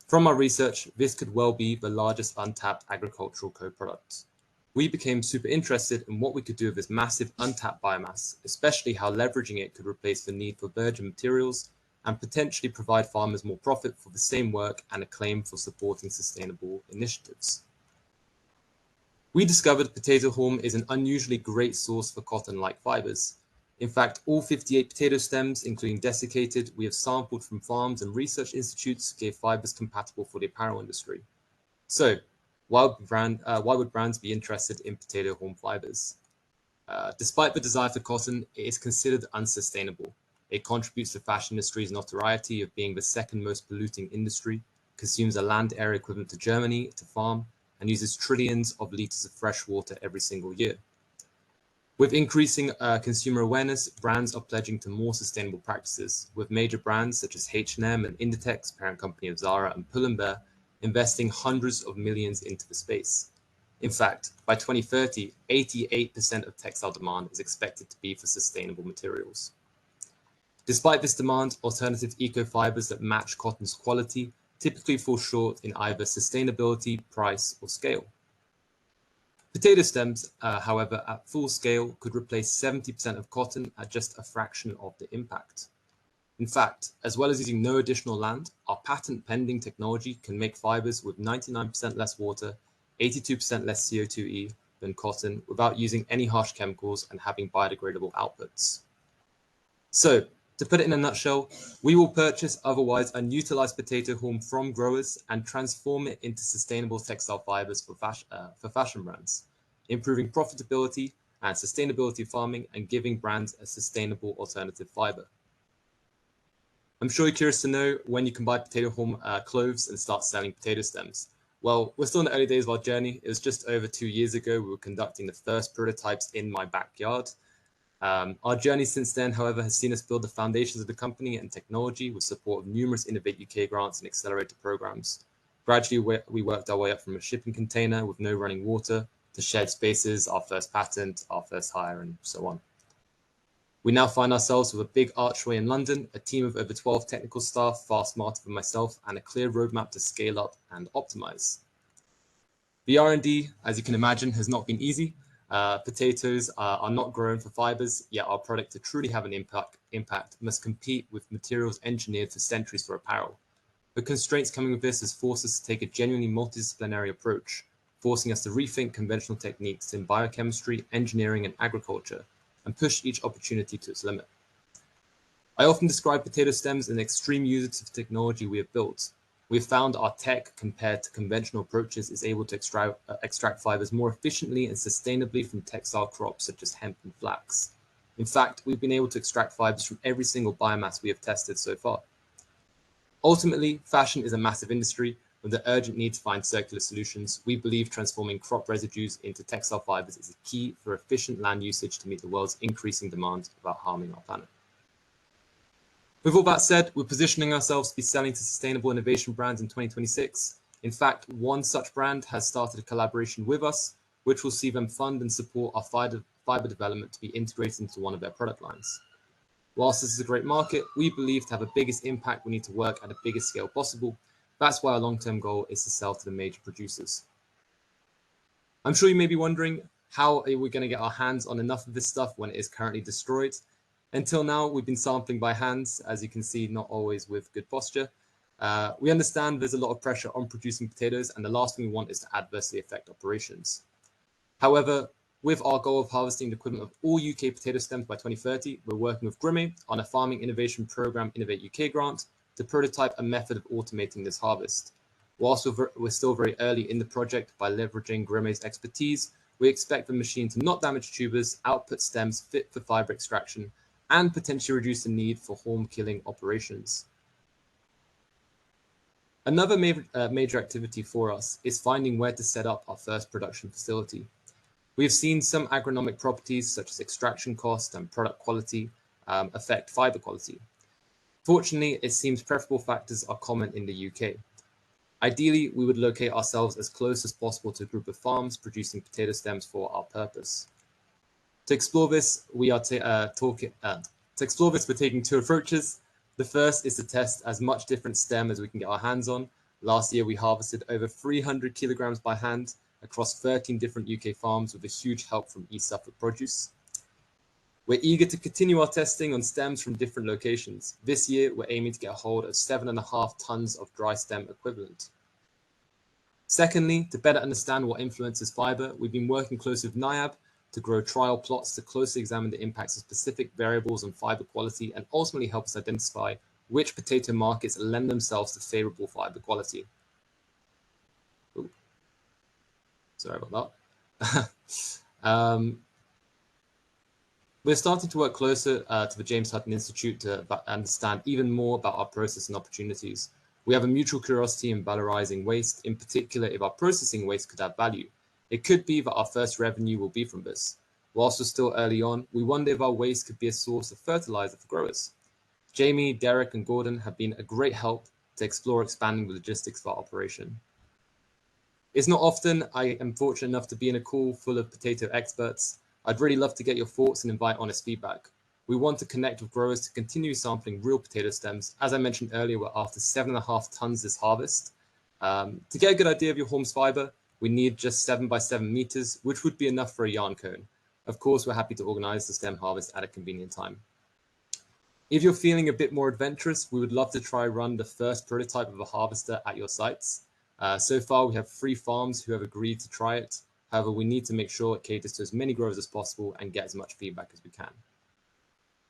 From our research, this could well be the largest untapped agricultural co-product. We became super interested in what we could do with this massive untapped biomass, especially how leveraging it could replace the need for virgin materials and potentially provide farmers more profit for the same work and acclaim for supporting sustainable initiatives. We discovered potato haulm is an unusually great source for cotton-like fibers. In fact, all 58 potato stems, including desiccated, we have sampled from farms and research institutes gave fibers compatible for the apparel industry. So, why would brands be interested in potato haulm fibers? Despite the desire for cotton, it is considered unsustainable. It contributes to the fashion industry's notoriety of being the second most polluting industry, consumes a land area equivalent to Germany to farm, and uses trillions of liters of fresh water every single year. With increasing consumer awareness, brands are pledging to more sustainable practices, with major brands such as H&M and Inditex, parent company of Zara and Pull&Bear, investing hundreds of millions into the space. In fact, by 2030, 88% of textile demand is expected to be for sustainable materials. Despite this demand, alternative eco-fibers that match cotton's quality typically fall short in either sustainability, price, or scale. Potato stems, however, at full scale could replace 70% of cotton at just a fraction of the impact. In fact, as well as using no additional land, our patent-pending technology can make fibers with 99% less water, 82% less CO2e than cotton without using any harsh chemicals and having biodegradable outputs. So, to put it in a nutshell, we will purchase otherwise unutilized potato haulm from growers and transform it into sustainable textile fibers for fashion brands, improving profitability and sustainability farming and giving brands a sustainable alternative fiber. I'm sure you're curious to know when you can buy potato haulm cloves and start selling potato stems. Well, we're still in the early days of our journey. It was just over 2 years ago we were conducting the first prototypes in my backyard. Our journey since then, however, has seen us build the foundations of the company and technology with support of numerous Innovate UK grants and accelerator programs. Gradually, we worked our way up from a shipping container with no running water to shared spaces, our first patent, our first hire, and so on. We now find ourselves with a big archway in London, a team of over 12 technical staff, far smarter than myself, and a clear roadmap to scale up and optimize. The R&D, as you can imagine, has not been easy. Potatoes are not grown for fibers, yet our product to truly have an impact must compete with materials engineered for centuries for apparel. The constraints coming with this has forced us to take a genuinely multidisciplinary approach, forcing us to rethink conventional techniques in biochemistry, engineering, and agriculture, and push each opportunity to its limit. I often describe potato stems as an extreme usage of technology we have built. We have found our tech, compared to conventional approaches, is able to extract fibers more efficiently and sustainably from textile crops such as hemp and flax. In fact, we've been able to extract fibers from every single biomass we have tested so far. Ultimately, fashion is a massive industry with the urgent need to find circular solutions. We believe transforming crop residues into textile fibers is a key for efficient land usage to meet the world's increasing demand without harming our planet. With all that said, we're positioning ourselves to be selling to sustainable innovation brands in 2026. In fact, one such brand has started a collaboration with us, which will see them fund and support our fiber development to be integrated into one of their product lines. Whilst this is a great market, we believe to have the biggest impact, we need to work at the biggest scale possible. That's why our long-term goal is to sell to the major producers. I'm sure you may be wondering, how are we going to get our hands on enough of this stuff when it is currently destroyed? Until now, we've been sampling by hands, as you can see, not always with good posture. We understand there's a lot of pressure on producing potatoes, and the last thing we want is to adversely affect operations. However, with our goal of harvesting the equivalent of all UK potato stems by 2030, we're working with Grimme on a farming innovation program Innovate UK grant to prototype a method of automating this harvest. Whilst we're still very early in the project, by leveraging Grimme's expertise, we expect the machine to not damage tubers, output stems fit for fiber extraction, and potentially reduce the need for haulm killing operations. Another major activity for us is finding where to set up our first production facility. We have seen some agronomic properties such as extraction cost and product quality affect fiber quality. Fortunately, it seems preferable factors are common in the UK. Ideally, we would locate ourselves as close as possible to a group of farms producing potato stems for our purpose. To explore this, we're taking two approaches. The first is to test as much different stem as we can get our hands on. Last year, we harvested over 300 kilograms by hand across 13 different UK farms with a huge help from East Suffolk Produce. We're eager to continue our testing on stems from different locations. This year, we're aiming to get a hold of 7.5 tons of dry stem equivalent. Secondly, to better understand what influences fiber, we've been working closely with NIAB to grow trial plots to closely examine the impacts of specific variables on fiber quality and ultimately help us identify which potato markets lend themselves to favorable fiber quality. Ooh. Sorry about that. We're starting to work closer to the James Hutton Institute to understand even more about our process and opportunities. We have a mutual curiosity in valorizing waste, in particular if our processing waste could have value. It could be that our first revenue will be from this. Whilst we're still early on, we wonder if our waste could be a source of fertilizer for growers. Jamie, Derek, and Gordon have been a great help to explore expanding the logistics of our operation. It's not often I am fortunate enough to be in a call full of potato experts. I'd really love to get your thoughts and invite honest feedback. We want to connect with growers to continue sampling real potato stems. As I mentioned earlier, we're after 7.5 tons this harvest. To get a good idea of your home's fiber, we need just 7 by 7 meters, which would be enough for a yarn cone. Of course, we're happy to organize the stem harvest at a convenient time. If you're feeling a bit more adventurous, we would love to try run the first prototype of a harvester at your sites. So far, we have 3 farms who have agreed to try it. However, we need to make sure it caters to as many growers as possible and get as much feedback as we can.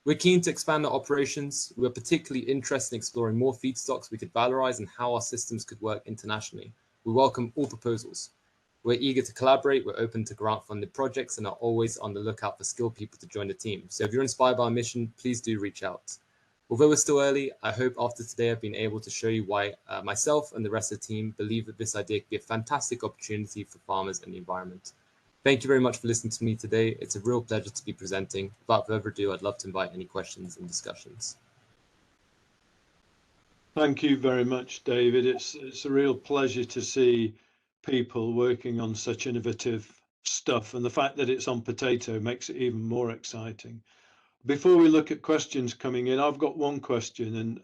We're keen to expand our operations. We're particularly interested in exploring more feedstocks we could valorize and how our systems could work internationally. We welcome all proposals. We're eager to collaborate, we're open to grant-funded projects, and are always on the lookout for skilled people to join the team. So if you're inspired by our mission, please do reach out. Although we're still early, I hope after today I've been able to show you why myself and the rest of the team believe that this idea could be a fantastic opportunity for farmers and the environment. Thank you very much for listening to me today. It's a real pleasure to be presenting. Without further ado, I'd love to invite any questions and discussions. Thank you very much, David. It's a real pleasure to see people working on such innovative stuff, and the fact that it's on potato makes it even more exciting. Before we look at questions coming in, I've got one question, and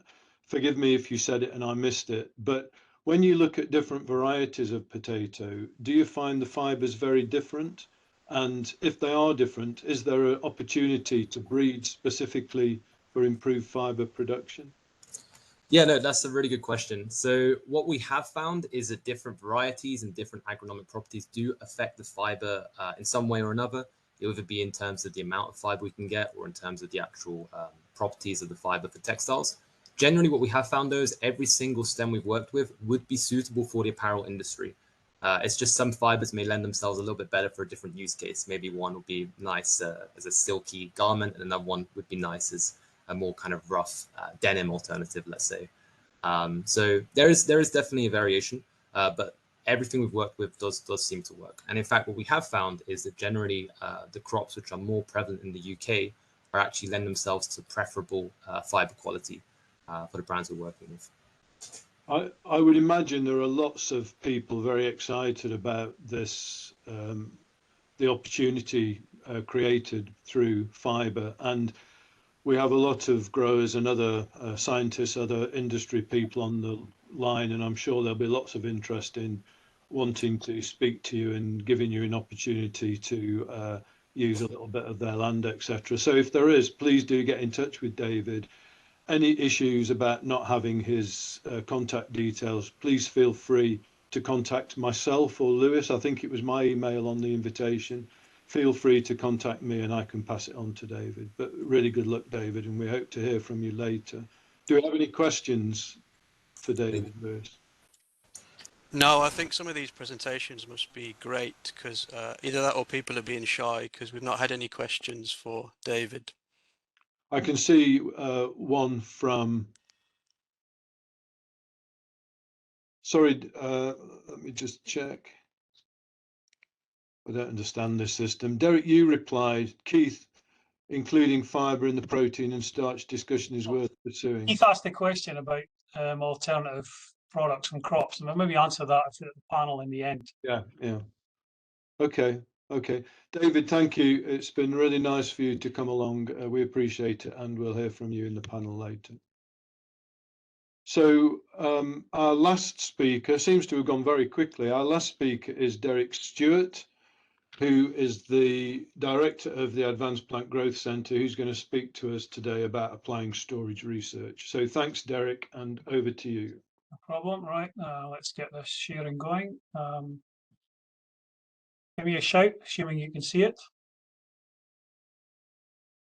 forgive me if you said it and I missed it, but when you look at different varieties of potato, do you find the fibres very different? And if they are different, is there an opportunity to breed specifically for improved fibre production? Yeah, no, that's a really good question. So what we have found is that different varieties and different agronomic properties do affect the fiber in some way or another. It would be in terms of the amount of fiber we can get or in terms of the actual properties of the fiber for textiles. Generally, what we have found, though, is every single stem we've worked with would be suitable for the apparel industry. It's just some fibers may lend themselves a little bit better for a different use case. Maybe one would be nice as a silky garment, and another one would be nice as a more kind of rough denim alternative, let's say. So there is definitely a variation, but everything we've worked with does seem to work. And in fact, what we have found is that generally the crops which are more prevalent in the UK are actually lend themselves to preferable fiber quality for the brands we're working with. I would imagine there are lots of people very excited about this, the opportunity created through fibre, and we have a lot of growers and other scientists, other industry people on the line, and I'm sure there'll be lots of interest in wanting to speak to you and giving you an opportunity to use a little bit of their land, etc. So if there is, please do get in touch with David. Any issues about not having his contact details, please feel free to contact myself or Lewis. I think it was my email on the invitation. Feel free to contact me and I can pass it on to David. But really good luck, David, and we hope to hear from you later. Do we have any questions for David, Lewis? No, I think some of these presentations must be great because either that or people are being shy because we've not had any questions for David. I can see one from, sorry, let me just check. I don't understand this system. Derek, you replied, Keith, including fibre in the protein and starch discussion is worth pursuing. Keith asked a question about alternative products from crops, and we'll maybe answer that at the panel in the end. Yeah. Okay. David, thank you. It's been really nice for you to come along. We appreciate it, and we'll hear from you in the panel later. So our last speaker seems to have gone very quickly. Our last speaker is Derek Stewart, who is the director of the Advanced Plant Growth Centre, who's going to speak to us today about applying storage research. So thanks, Derek, and over to you. No problem. Right, let's get this sharing going. Give me a shout, assuming you can see it.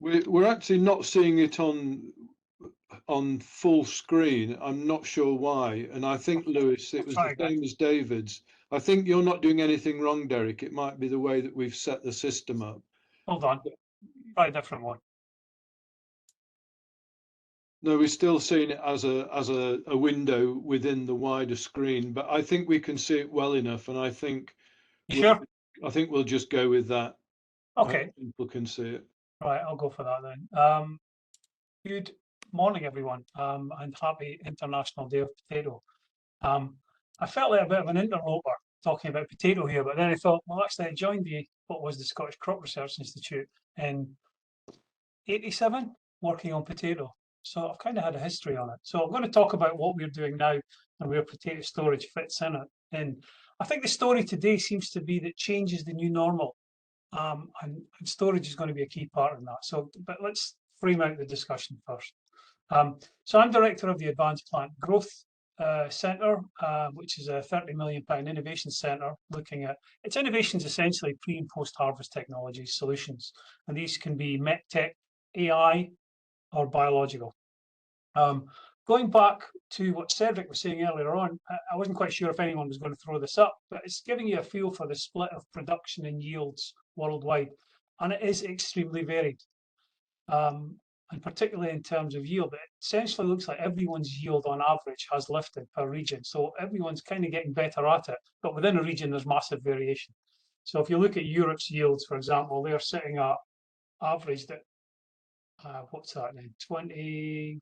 We're actually not seeing it on full screen. I'm not sure why. And I think, Lewis, it was the same as David's. I think you're not doing anything wrong, Derek. It might be the way that we've set the system up. Hold on, try a different one. No, we're still seeing it as a window within the wider screen, but I think we can see it well enough, and I think I think we'll just go with that. Okay. People can see it. Right, I'll go for that then. Good morning, everyone, and happy International Day of Potato. I felt like a bit of an interloper talking about potato here, but then I thought, well, actually, I joined what was the Scottish Crop Research Institute in 87 working on potato. So I've kind of had a history on it. So I'm going to talk about what we're doing now and where potato storage fits in it. And I think the story today seems to be that change is the new normal. And storage is going to be a key part in that. So, but let's frame out the discussion first. So I'm director of the Advanced Plant Growth Centre, which is a £30 million innovation centre looking at its innovations, essentially pre and post harvest technology solutions. And these can be medtech, AI, or biological. Going back to what Cedric was saying earlier on, I wasn't quite sure if anyone was going to throw this up, but it's giving you a feel for the split of production and yields worldwide. And it is extremely varied. And particularly in terms of yield, it essentially looks like everyone's yield on average has lifted per region. So everyone's kind of getting better at it, but within a region, there's massive variation. So if you look at Europe's yields, for example, they're sitting at average that, what's that then, 20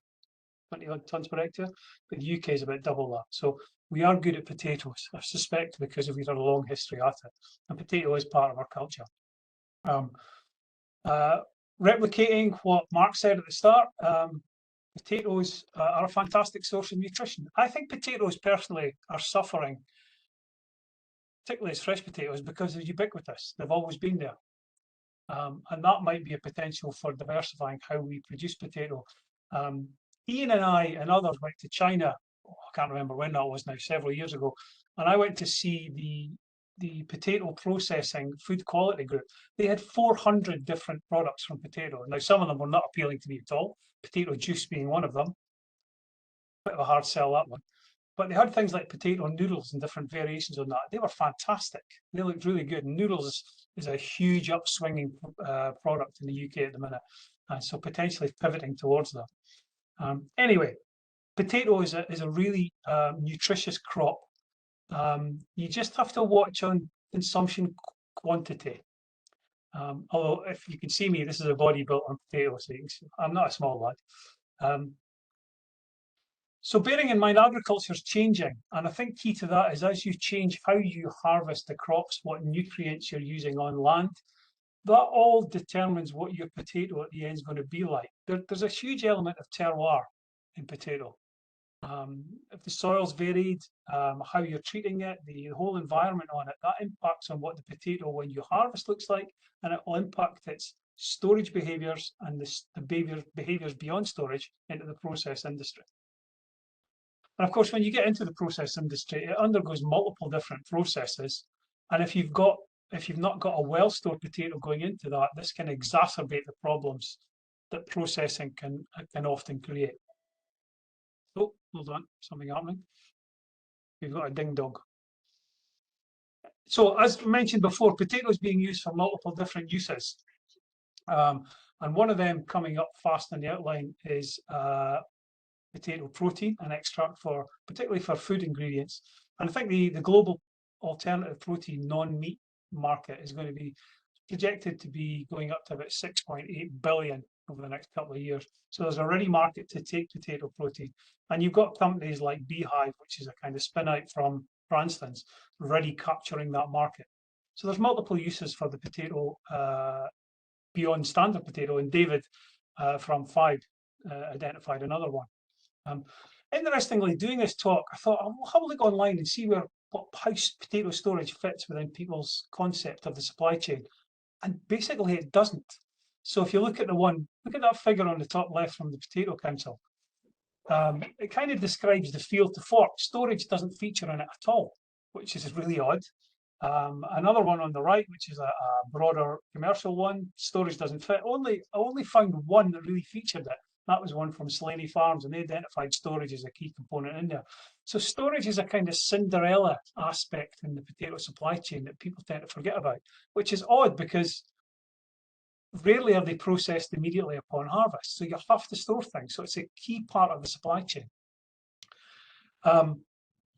odd tons per hectare, but the UK is about double that. So we are good at potatoes, I suspect, because we've had a long history at it. And potato is part of our culture. Replicating what Mark said at the start, potatoes are a fantastic source of nutrition. I think potatoes personally are suffering, particularly as fresh potatoes, because they're ubiquitous. They've always been there. And that might be a potential for diversifying how we produce potato. Ian and I and others went to China, I can't remember when that was now, several years ago, and I went to see the potato processing food quality group. They had 400 different products from potato. Now, some of them were not appealing to me at all, potato juice being one of them. Bit of a hard sell, that one. But they had things like potato noodles and different variations on that. They were fantastic. They looked really good. And noodles is a huge upswinging product in the UK at the minute. And so potentially pivoting towards that. Anyway, potato is a really nutritious crop. You just have to watch on consumption quantity. Although if you can see me, this is a body built on potatoes. So I'm not a small lad. So bearing in mind, agriculture is changing. And I think key to that is as you change how you harvest the crops, what nutrients you're using on land, that all determines what your potato at the end is going to be like. There's a huge element of terroir in potato. If the soil's varied, how you're treating it, the whole environment on it, that impacts on what the potato when you harvest looks like, and it will impact its storage behaviours and the behaviours beyond storage into the process industry. And of course, when you get into the process industry, it undergoes multiple different processes. And if you've not got a well-stored potato going into that, this can exacerbate the problems that processing can often create. Oh, hold on, something happening. We've got a ding dong. So as mentioned before, potatoes being used for multiple different uses. And one of them coming up fast in the outline is potato protein and extract particularly for food ingredients. And I think the global alternative protein non-meat market is going to be projected to be going up to about 6.8 billion over the next couple of years. So there's a ready market to take potato protein. And you've got companies like Beehive, which is a kind of spin out from Branston's, already capturing that market. So there's multiple uses for the potato beyond standard potato. And David from Five identified another one. Interestingly, doing this talk, I thought I'll have a look online and see how potato storage fits within people's concept of the supply chain. And basically it doesn't. So if you look at look at that figure on the top left from the Potato Council. It kind of describes the field to fork. Storage doesn't feature in it at all, which is really odd. Another one on the right, which is a broader commercial one, storage doesn't fit. I only found one that really featured it. That was one from Slaney Farms, and they identified storage as a key component in there. So storage is a kind of Cinderella aspect in the potato supply chain that people tend to forget about, which is odd because rarely are they processed immediately upon harvest. So you have to store things. So it's a key part of the supply chain.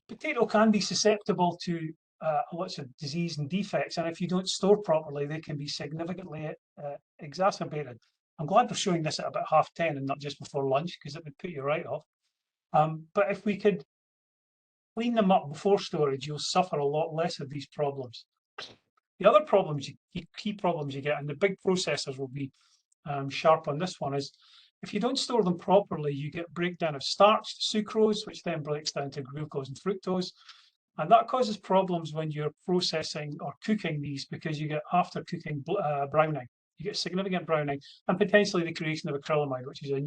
Potato can be susceptible to lots of disease and defects, and if you don't store properly, they can be significantly exacerbated. I'm glad they're showing this at about 10:30 and not just before lunch, because it would put you right off. But if we could clean them up before storage, you'll suffer a lot less of these problems. The other problems, key problems you get, and the big processors will be sharp on this one, is if you don't store them properly, you get breakdown of starch, sucrose, which then breaks down to glucose and fructose. And that causes problems when you're processing or cooking these, because you get after cooking browning. You get significant browning and potentially the creation of acrylamide, which is a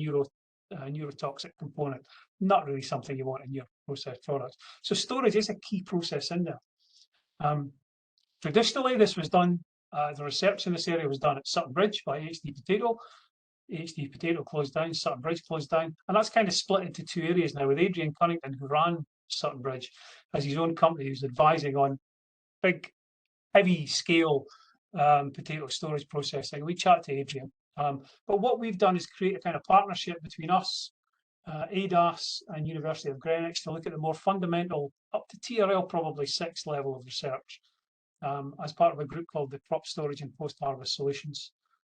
neurotoxic component. Not really something you want in your processed products. So storage is a key process in there. Traditionally, this was done, the research in this area was done at Sutton Bridge by HD Potato. HD Potato closed down, Sutton Bridge closed down, and that's kind of split into two areas now, with Adrian Cunnington, who ran Sutton Bridge, has his own company who's advising on big, heavy scale potato storage processing. We chat to Adrian. But what we've done is create a kind of partnership between us, ADAS and University of Greenwich to look at the more fundamental, up to TRL probably 6 level of research as part of a group called the Crop Storage and Post-Harvest Solutions.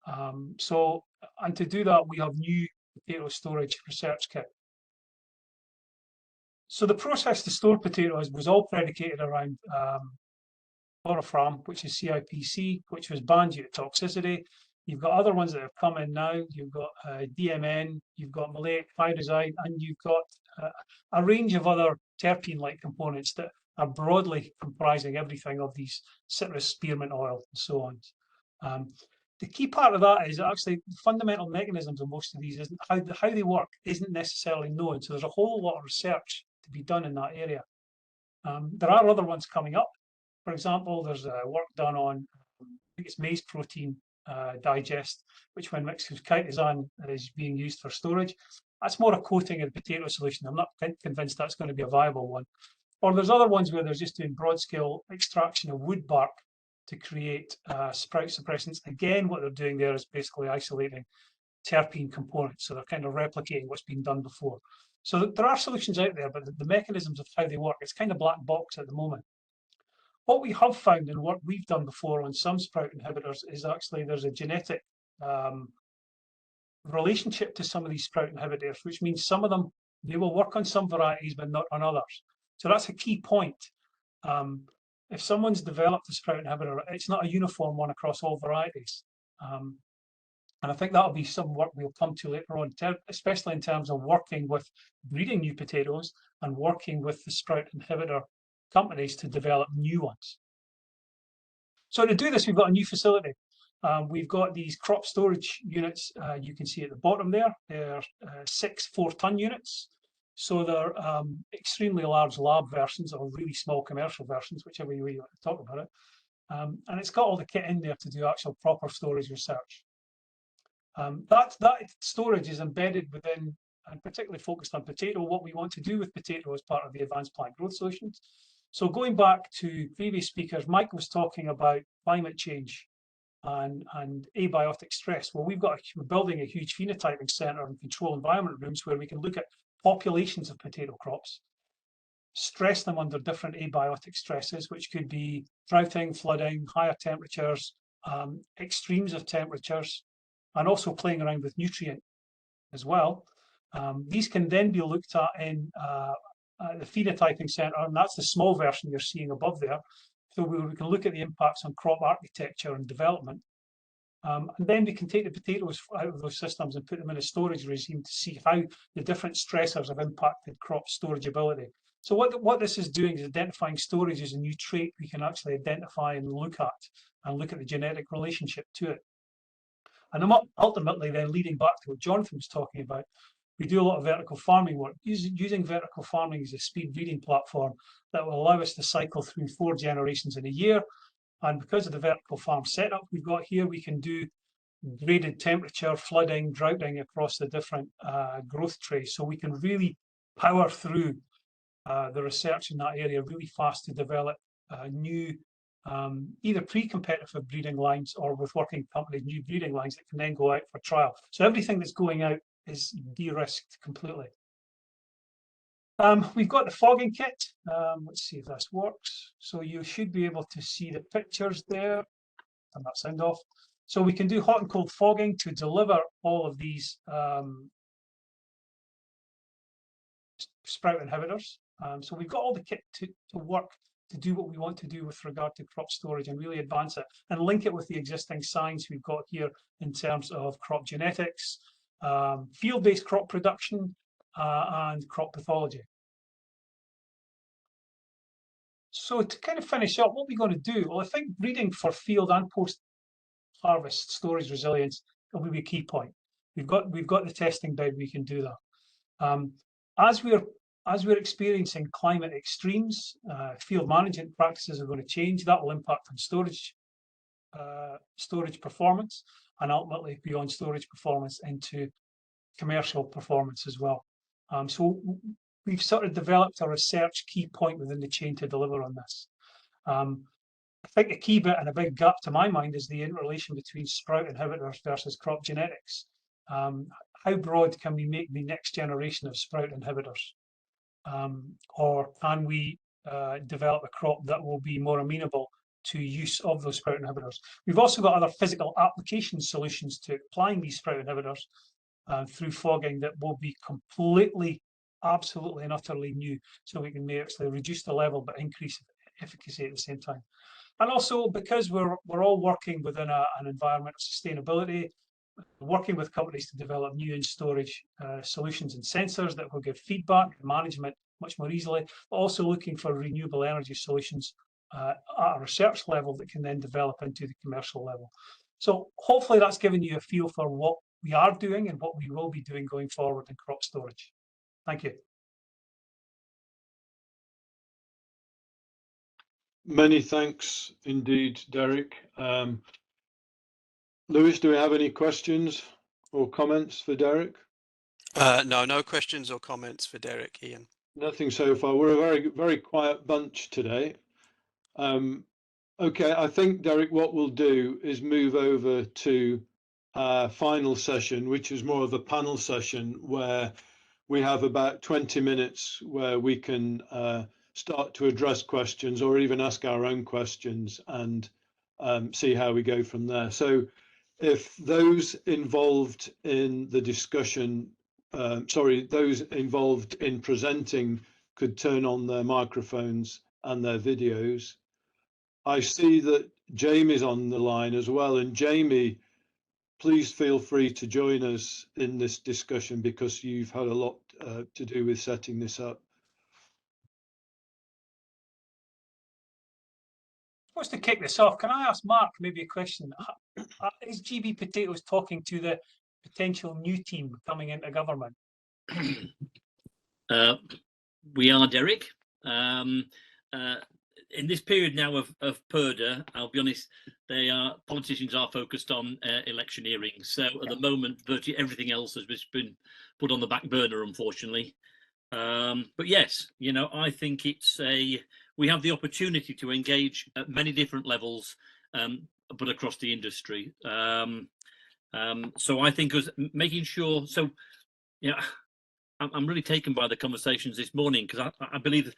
And to do that, we have new potato storage research kit. So the process to store potatoes was all predicated around chloroform, which is CIPC, which was banned due to toxicity. You've got other ones that have come in now. You've got DMN, you've got maleic pyrazide, and you've got a range of other terpene-like components that are broadly comprising everything of these citrus spearmint oil and so on. The key part of that is actually the fundamental mechanisms of most of these isn't how they work isn't necessarily known. So there's a whole lot of research to be done in that area. There are other ones coming up. For example, there's work done on, I think it's maize protein digest, which when mixed with chitosan is being used for storage. That's more a coating of the potato solution. I'm not convinced that's going to be a viable one. Or there's other ones where they're just doing broad scale extraction of wood bark to create sprout suppressants. Again, what they're doing there is basically isolating terpene components. So they're kind of replicating what's been done before. So there are solutions out there, but the mechanisms of how they work, it's kind of black box at the moment. What we have found and what we've done before on some sprout inhibitors is actually there's a genetic relationship to some of these sprout inhibitors, which means some of them, they will work on some varieties, but not on others. So that's a key point. If someone's developed a sprout inhibitor, it's not a uniform one across all varieties. And I think that'll be some work we'll come to later on, especially in terms of working with breeding new potatoes and working with the sprout inhibitor companies to develop new ones. So to do this, we've got a new facility. We've got these crop storage units. You can see at the bottom there, they're 6 4-ton units. So they're extremely large lab versions or really small commercial versions, whichever way you want to talk about it. And it's got all the kit in there to do actual proper storage research. That storage is embedded within, and particularly focused on potato, what we want to do with potato as part of the Advanced Plant Growth Solutions. So going back to previous speakers, Mike was talking about climate change and abiotic stress. Well, we're building a huge phenotyping center and control environment rooms where we can look at populations of potato crops, stress them under different abiotic stresses, which could be droughting, flooding, higher temperatures, extremes of temperatures, and also playing around with nutrient as well. These can then be looked at in the phenotyping center, and that's the small version you're seeing above there. So we can look at the impacts on crop architecture and development. And then we can take the potatoes out of those systems and put them in a storage regime to see how the different stressors have impacted crop storage ability. So what this is doing is identifying storage as a new trait we can actually identify and look at the genetic relationship to it. And ultimately then leading back to what Jonathan was talking about, we do a lot of vertical farming work, using vertical farming as a speed breeding platform that will allow us to cycle through 4 generations in a year. And because of the vertical farm setup we've got here, we can do graded temperature, flooding, droughting across the different growth trays. So we can really power through the research in that area really fast to develop new either pre-competitive breeding lines or with working companies, new breeding lines that can then go out for trial. So everything that's going out is de-risked completely. We've got the fogging kit. Let's see if this works. So you should be able to see the pictures there. Turn that sound off. So we can do hot and cold fogging to deliver all of these sprout inhibitors. So we've got all the kit to work to do what we want to do with regard to crop storage and really advance it and link it with the existing science we've got here in terms of crop genetics, field-based crop production, and crop pathology. So to kind of finish up, what are we going to do? Well, I think breeding for field and post-harvest storage resilience will be a key point. We've got the testing bed, we can do that. As we're experiencing climate extremes, field management practices are going to change. That will impact on storage performance, and ultimately beyond storage performance into commercial performance as well. So we've sort of developed a research key point within the chain to deliver on this. I think a key bit and a big gap to my mind is the interrelation between sprout inhibitors versus crop genetics. How broad can we make the next generation of sprout inhibitors? Or can we develop a crop that will be more amenable to use of those sprout inhibitors? We've also got other physical application solutions to applying these sprout inhibitors through fogging that will be completely, absolutely and utterly new. So we can actually reduce the level but increase efficacy at the same time. And also because we're all working within an environment of sustainability, working with companies to develop new in-storage solutions and sensors that will give feedback and management much more easily, but also looking for renewable energy solutions at a research level that can then develop into the commercial level. So hopefully that's given you a feel for what we are doing and what we will be doing going forward in crop storage. Thank you. Many thanks indeed, Derek. Lewis, do we have any questions or comments for Derek? No questions or comments for Derek, Ian. Nothing so far. We're a very, very quiet bunch today. Okay, I think, Derek, what we'll do is move over to our final session, which is more of a panel session where we have about 20 minutes where we can start to address questions or even ask our own questions and see how we go from there. So if those involved in the discussion, those involved in presenting could turn on their microphones and their videos. I see that Jamie's on the line as well. And Jamie, please feel free to join us in this discussion because you've had a lot to do with setting this up. Supposed to kick this off, can I ask Mark maybe a question? Is GB Potatoes talking to the potential new team coming into government? We are, Derek. In this period now of PERDA, I'll be honest, politicians are focused on electioneering. So at the moment, virtually everything else has been put on the back burner, unfortunately. But yes, you know, I think we have the opportunity to engage at many different levels, but across the industry. So I think making sure, so, you know, I'm really taken by the conversations this morning because I believe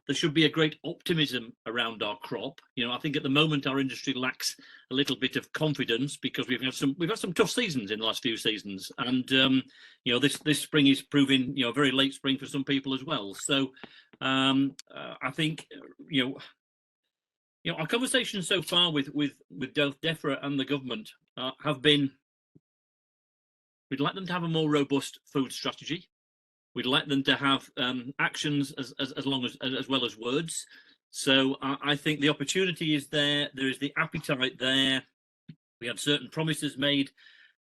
there should be a great optimism around our crop. You know, I think at the moment our industry lacks a little bit of confidence because we've had some tough seasons in the last few seasons, and you know, this spring is proving, you know, very late spring for some people as well. So I think you know our conversations so far with DEFRA and the government have been, we'd like them to have a more robust food strategy. We'd like them to have actions as well as words. So I think the opportunity is there. There is the appetite there. We have certain promises made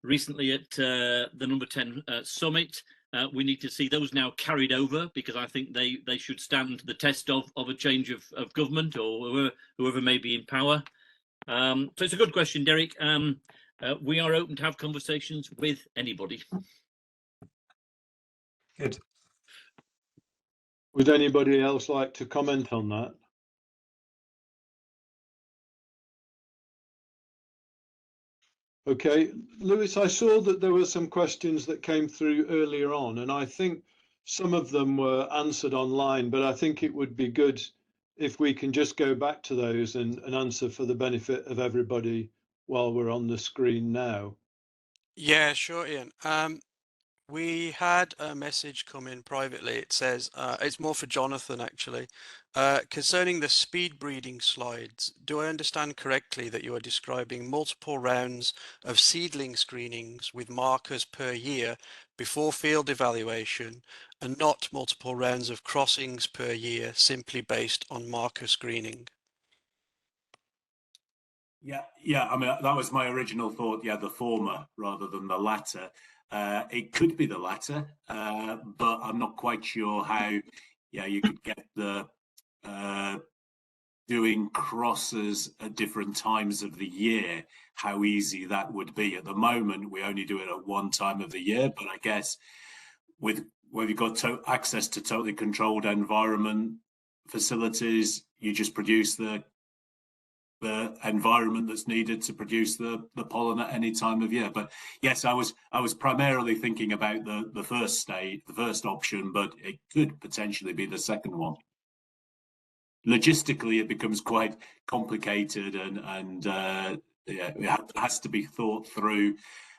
recently at the number 10 summit. We need to see those now carried over because I think they should stand the test of a change of government or whoever may be in power. So it's a good question, Derek. We are open to have conversations with anybody. Good. Would anybody else like to comment on that? Okay, Lewis, I saw that there were some questions that came through earlier on, and I think some of them were answered online, but I think it would be good if we can just go back to those and answer for the benefit of everybody while we're on the screen now. Yeah, sure, Ian. We had a message come in privately. It says, it's more for Jonathan actually. Concerning the speed breeding slides, do I understand correctly that you are describing multiple rounds of seedling screenings with markers per year before field evaluation and not multiple rounds of crossings per year simply based on marker screening? Yeah. I mean, that was my original thought. Yeah, the former rather than the latter. It could be the latter, but I'm not quite sure how. Yeah, you could get the doing crosses at different times of the year. How easy that would be. At the moment, we only do it at one time of the year, but I guess with where you've got access to totally controlled environment facilities, you just produce the environment that's needed to produce the pollen at any time of year. But yes, I was primarily thinking about the first stage, the first option, but it could potentially be the second one. Logistically, it becomes quite complicated, and yeah, it has to be thought through,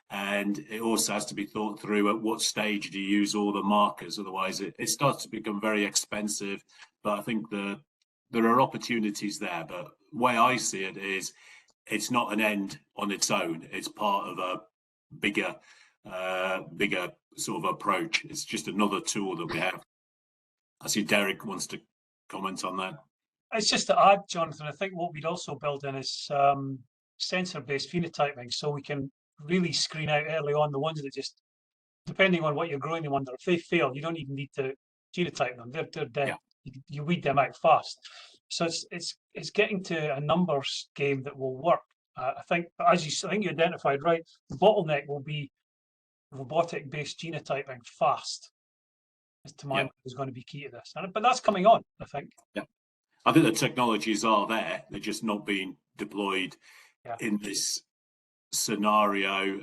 and it also has to be thought through at what stage do you use all the markers. Otherwise, it starts to become very expensive. But I think there are opportunities there. But the way I see it is, it's not an end on its own. It's part of a bigger sort of approach. It's just another tool that we have. I see Derek wants to comment on that. It's just to add, Jonathan, I think what we'd also build in is sensor-based phenotyping, so we can really screen out early on the ones that just, depending on what you're growing them under, if they fail, you don't even need to genotype them. They're dead. Yeah. You weed them out fast. So it's getting to a numbers game that will work. I think, I think you identified right. The bottleneck will be robotic-based genotyping fast. To my mind, is going to be key to this. But that's coming on, I think. Yeah. I think the technologies are there. They're just not being deployed in this scenario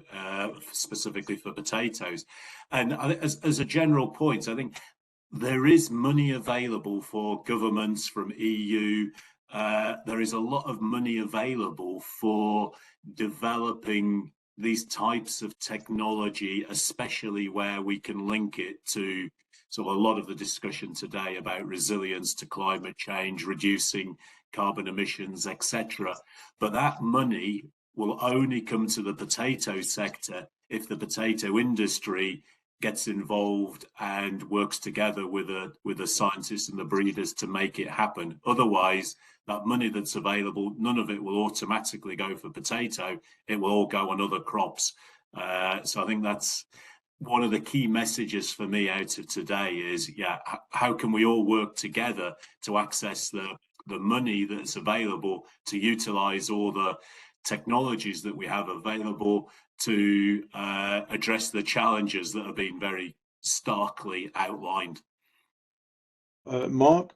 specifically for potatoes. And as a general point, I think there is money available for governments from EU. There is a lot of money available for developing these types of technology, especially where we can link it to so a lot of the discussion today about resilience to climate change, reducing carbon emissions, etc. But that money will only come to the potato sector if the potato industry gets involved and works together with the scientists and the breeders to make it happen. Otherwise, that money that's available, none of it will automatically go for potato. It will all go on other crops. So I think that's one of the key messages for me out of today is, how can we all work together to access the money that's available to utilize all the technologies that we have available to address the challenges that have been very starkly outlined. Mark?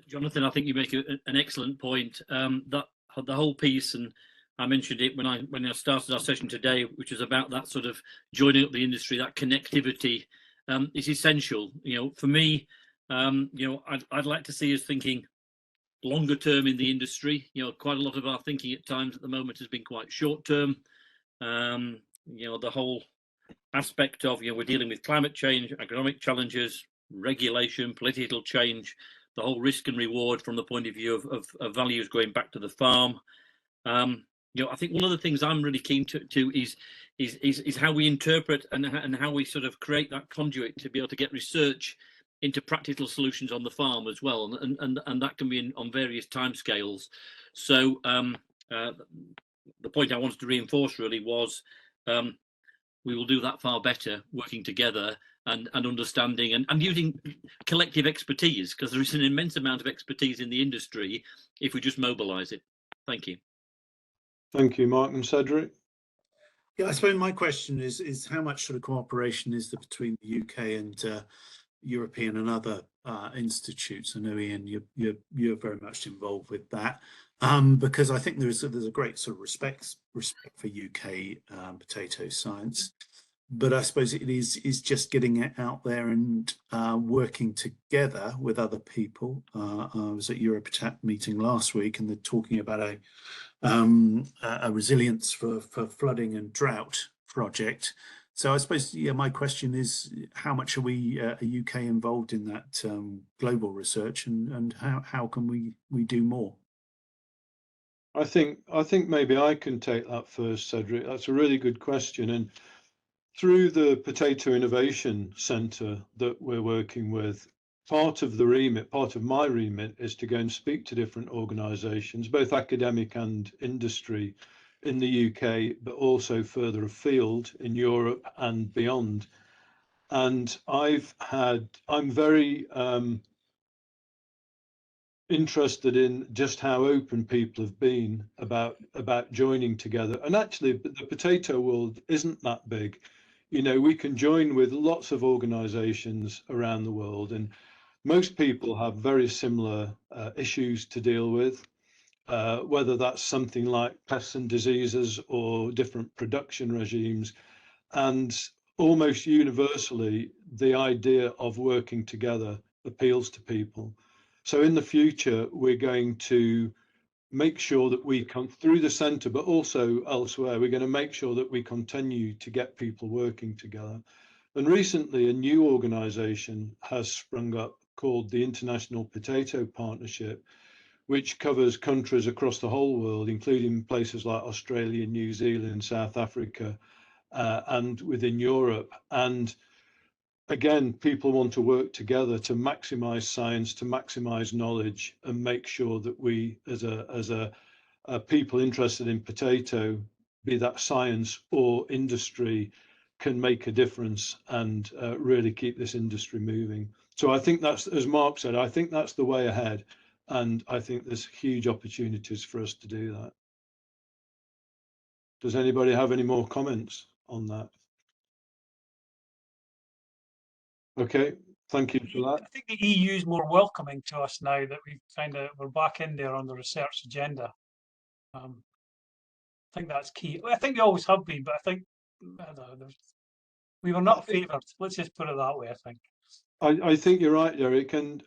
Jonathan, I think you make an excellent point. That the whole piece, and I mentioned it when I started our session today, which is about that sort of joining up the industry, that connectivity is essential. For me, I'd like to see us thinking longer term in the industry. Quite a lot of our thinking at times at the moment has been quite short term. The whole aspect of, we're dealing with climate change, economic challenges, regulation, political change, the whole risk and reward from the point of view of values going back to the farm. I think one of the things I'm really keen to is how we interpret and how we sort of create that conduit to be able to get research into practical solutions on the farm as well, and that can be on various timescales. So the point I wanted to reinforce really was we will do that far better working together and understanding and using collective expertise, because there is an immense amount of expertise in the industry if we just mobilize it. Thank you. Thank you, Mark and Cedric. Yeah, I suppose my question is how much sort of cooperation is there between the UK and European and other institutes? I know, Ian, you're very much involved with that, because I think there's a great sort of respect for UK potato science, but I suppose it is just getting it out there and working together with other people. I was at Europotat meeting last week, and they're talking about a resilience for flooding and drought project. So I suppose, yeah, my question is, how much are we, UK, involved in that global research, and how can we do more? I think maybe I can take that first, Cedric. That's a really good question. And through the Potato Innovation Centre that we're working with, part of my remit is to go and speak to different organisations, both academic and industry in the UK, but also further afield in Europe and beyond. And I'm very interested in just how open people have been about joining together. And actually, the potato world isn't that big. You know, we can join with lots of organizations around the world, and most people have very similar issues to deal with, whether that's something like pests and diseases or different production regimes. And almost universally, the idea of working together appeals to people. So in the future, we're going to make sure that we come through the centre, but also elsewhere, we're going to make sure that we continue to get people working together. And recently, a new organisation has sprung up called the International Potato Partnership, which covers countries across the whole world, including places like Australia, New Zealand, South Africa, and within Europe. And again, people want to work together to maximize science, to maximize knowledge, and make sure that we, as a people interested in potato, be that science or industry, can make a difference and really keep this industry moving. So I think that's, as Mark said, I think that's the way ahead. And I think there's huge opportunities for us to do that. Does anybody have any more comments on that? Okay, thank you for that. I think the EU is more welcoming to us now that we're back in there on the research agenda. I think that's key. I think they always have been, but I think we were not favoured. Let's just put it that way, I think. I think you're right, Derek. And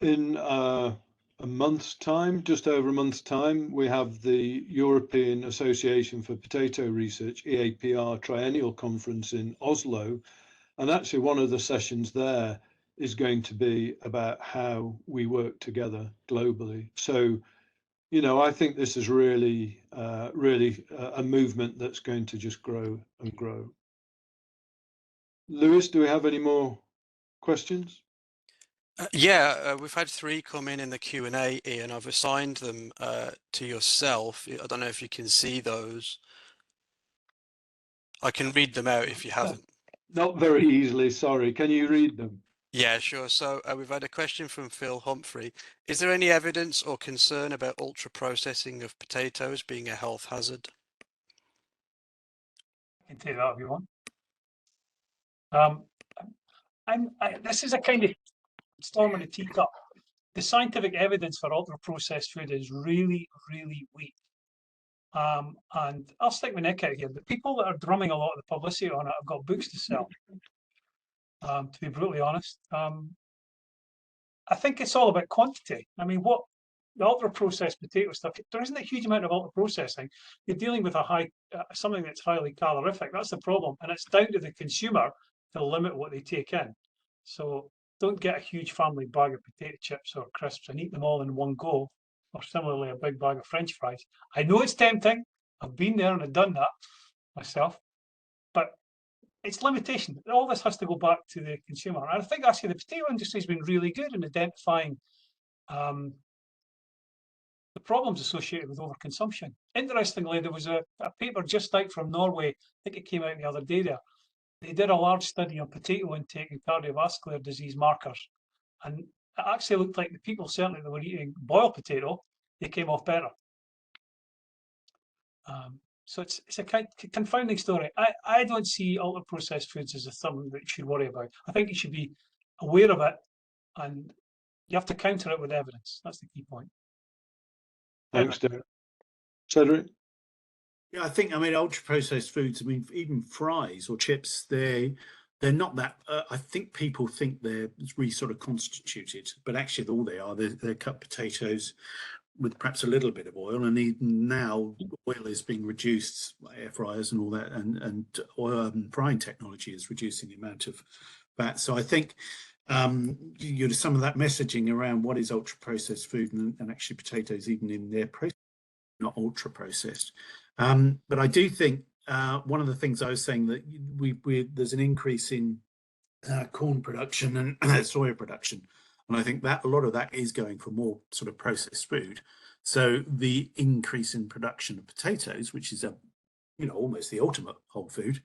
in a month's time, just over a month's time, we have the European Association for Potato Research, EAPR Triennial Conference in Oslo. And actually one of the sessions there is going to be about how we work together globally. So, you know, I think this is really a movement that's going to just grow and grow. Lewis, do we have any more questions? We've had 3 come in the Q&A, Ian. I've assigned them to yourself. I don't know if you can see those. I can read them out if you haven't. Not very easily, sorry. Can you read them? Yeah, sure. So we've had a question from Phil Humphrey. Is there any evidence or concern about ultra processing of potatoes being a health hazard? I can take that if you want. This is a kind of storm in a teacup. The scientific evidence for ultra processed food is really, really weak. And I'll stick my neck out here. The people that are drumming a lot of the publicity on it have got books to sell. To be brutally honest, I think it's all about quantity. I mean, what the ultra processed potato stuff, there isn't a huge amount of ultra processing. You're dealing with something that's highly calorific. That's the problem, and it's down to the consumer to limit what they take in. So don't get a huge family bag of potato chips or crisps and eat them all in one go, or similarly a big bag of French fries. I know it's tempting. I've been there and I've done that myself, but it's limitation. All this has to go back to the consumer. And I think actually the potato industry has been really good in identifying the problems associated with overconsumption. Interestingly, there was a paper just out from Norway, I think it came out the other day there. They did a large study on potato intake and cardiovascular disease markers. And it actually looked like the people certainly that were eating boiled potato, they came off better. So it's a kind of confounding story. I don't see ultra processed foods as something that you should worry about. I think you should be aware of it, and you have to counter it with evidence. That's the key point. Thanks, Derek. Cedric? Yeah, I mean, ultra processed foods, I mean, even fries or chips, they're not that, I think people think they're really sort of constituted, but actually all they are, they're cut potatoes with perhaps a little bit of oil, and even now oil is being reduced by air fryers and all that, and oil frying technology is reducing the amount of fat. So I think some of that messaging around what is ultra processed food, and actually potatoes, even in their process, not ultra processed. But I do think one of the things I was saying, that there's an increase in corn production and soya production, and I think that a lot of that is going for more sort of processed food. So the increase in production of potatoes, which is almost the ultimate whole food,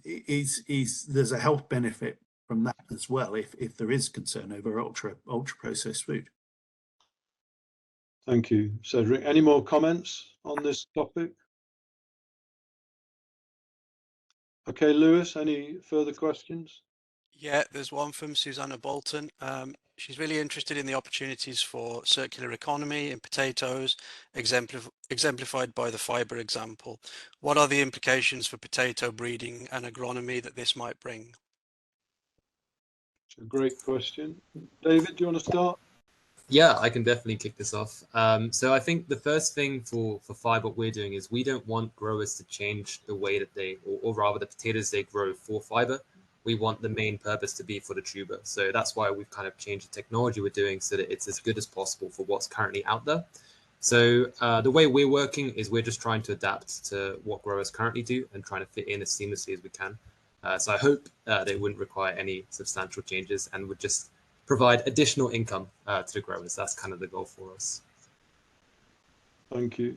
is there's a health benefit from that as well, if there is concern over ultra processed food. Thank you, Cedric. Any more comments on this topic? Okay, Lewis, any further questions? Yeah, there's one from Susanna Bolton. She's really interested in the opportunities for circular economy in potatoes, exemplified by the fibre example. What are the implications for potato breeding and agronomy that this might bring? It's a great question. David, do you want to start? Yeah, I can definitely kick this off. So I think the first thing for fibre, what we're doing is we don't want growers to change the way that or rather the potatoes they grow for fibre. We want the main purpose to be for the tuber. So that's why we've kind of changed the technology we're doing so that it's as good as possible for what's currently out there. So the way we're working is we're just trying to adapt to what growers currently do and trying to fit in as seamlessly as we can. So I hope they wouldn't require any substantial changes and would just provide additional income to the growers. That's kind of the goal for us. Thank you.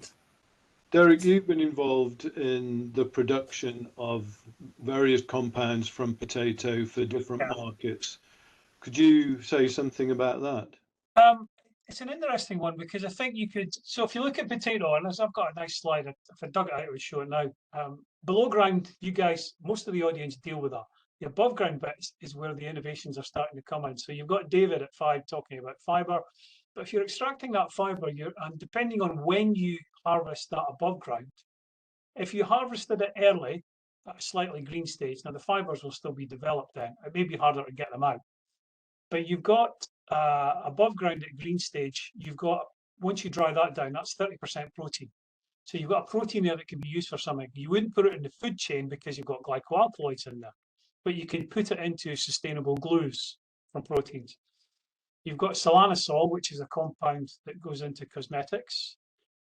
Derek, you've been involved in the production of various compounds from potato for different markets. Could you say something about that? It's an interesting one, because I think you could, so if you look at potato, and as I've got a nice slide, if I dug it out, I would show it now. Below ground, you guys, most of the audience deal with that. The above ground bits is where the innovations are starting to come in. So you've got David at 5 talking about fibre, but if you're extracting that fibre, and depending on when you harvest that above ground, if you harvested it early at a slightly green stage, now the fibres will still be developed then. It may be harder to get them out. But you've got above ground at green stage, you've got, once you dry that down, that's 30% protein. So you've got a protein there that can be used for something. You wouldn't put it in the food chain because you've got glycoalkaloids in there, but you can put it into sustainable glues from proteins. You've got solanisol, which is a compound that goes into cosmetics.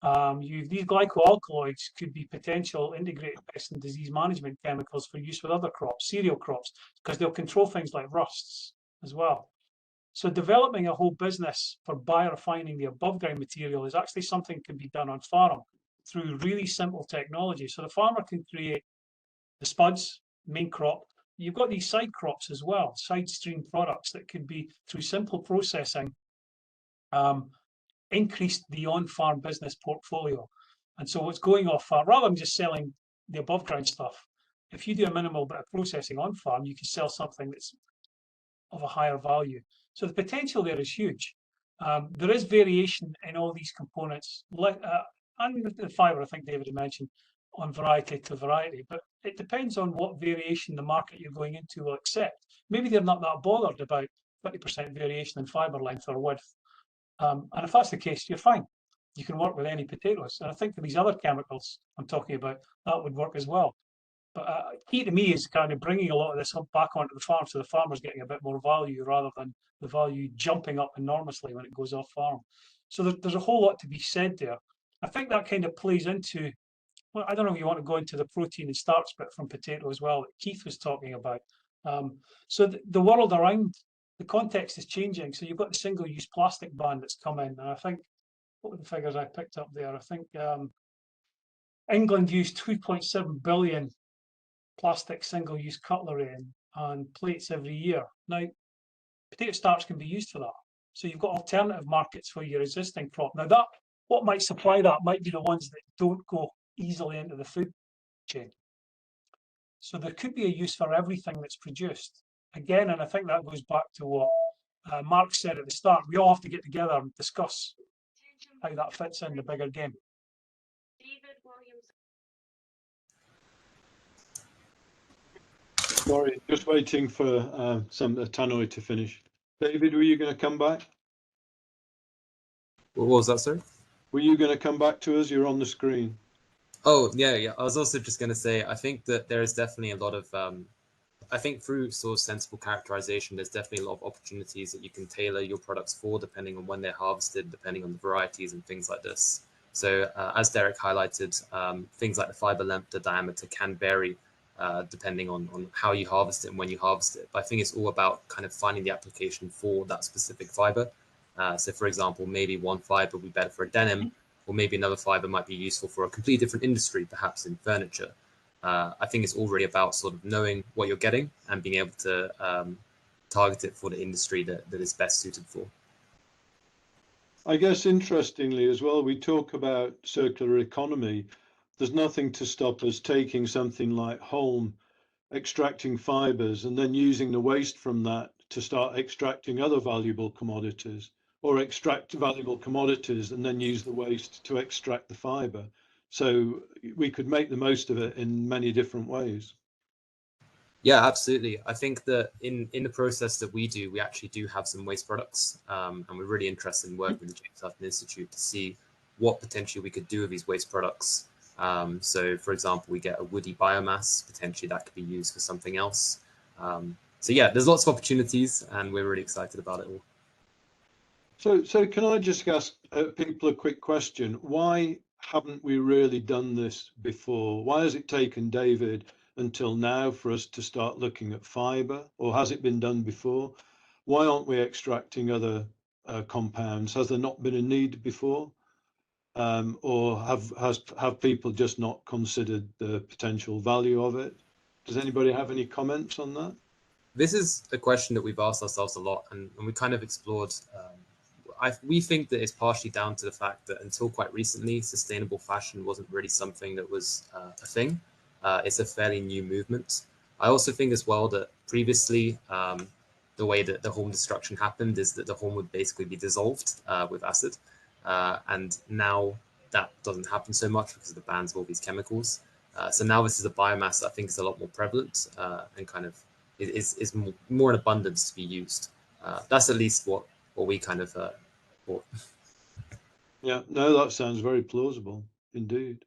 These glycoalkaloids could be potential integrated pest and disease management chemicals for use with other crops, cereal crops, because they'll control things like rusts as well. So developing a whole business for biorefining the above ground material is actually something that can be done on farm through really simple technology. So the farmer can create the spuds, main crop. You've got these side crops as well, side stream products that could be, through simple processing, increase the on-farm business portfolio. And so what's going off farm, rather than just selling the above ground stuff, if you do a minimal bit of processing on farm, you can sell something that's of a higher value. So the potential there is huge. There is variation in all these components, and the fibre, I think David had mentioned, on variety to variety, but it depends on what variation the market you're going into will accept. Maybe they're not that bothered about 30% variation in fibre length or width. And if that's the case, you're fine. You can work with any potatoes. And I think for these other chemicals I'm talking about, that would work as well. But key to me is kind of bringing a lot of this back onto the farm, so the farmer's getting a bit more value rather than the value jumping up enormously when it goes off farm. So there's a whole lot to be said there. I think that kind of plays into, well, I don't know if you want to go into the protein and starch bit from potato as well that Keith was talking about. So the world around, the context is changing. So you've got the single-use plastic ban that's come in, and I think, what were the figures I picked up there? I think England used 2.7 billion plastic single-use cutlery and plates every year. Now, potato starch can be used for that. So you've got alternative markets for your existing crop. Now, that what might supply that might be the ones that don't go easily into the food chain. So there could be a use for everything that's produced. Again, and I think that goes back to what Mark said at the start, we all have to get together and discuss how that fits in the bigger game. Sorry, just waiting for Tannoy to finish. David, were you going to come back? What was that, sir? Were you going to come back to us? You're on the screen. Oh, yeah. I was also just going to say, I think that there is definitely a lot of, I think through sort of sensible characterization, there's definitely a lot of opportunities that you can tailor your products for, depending on when they're harvested, depending on the varieties and things like this. So as Derek highlighted, things like the fiber length, the diameter can vary depending on how you harvest it and when you harvest it. But I think it's all about kind of finding the application for that specific fiber. So for example, maybe one fiber would be better for a denim, or maybe another fiber might be useful for a completely different industry, perhaps in furniture. I think it's already about sort of knowing what you're getting and being able to target it for the industry that is best suited for. I guess interestingly as well, we talk about circular economy. There's nothing to stop us taking something like Holm, extracting fibres, and then using the waste from that to start extracting other valuable commodities, or extract valuable commodities and then use the waste to extract the fibre. So we could make the most of it in many different ways. Yeah, absolutely. I think that in the process that we do, we actually do have some waste products, and we're really interested in working with the James Hutton Institute to see what potentially we could do with these waste products. So, for example, we get a woody biomass, potentially that could be used for something else. So yeah, there's lots of opportunities, and we're really excited about it all. So can I just ask people a quick question? Why haven't we really done this before? Why has it taken David until now for us to start looking at fibre, or has it been done before? Why aren't we extracting other compounds? Has there not been a need before? Or have people just not considered the potential value of it? Does anybody have any comments on that? This is a question that we've asked ourselves a lot, and we kind of explored. We think that it's partially down to the fact that until quite recently, sustainable fashion wasn't really something that was a thing. It's a fairly new movement. I also think as well that previously, the way that the Holm destruction happened is that the Holm would basically be dissolved with acid. And now that doesn't happen so much because of the bans of all these chemicals. So now this is a biomass that I think is a lot more prevalent and kind of is more in abundance to be used. That's at least what we kind of thought. Yeah, no, that sounds very plausible indeed.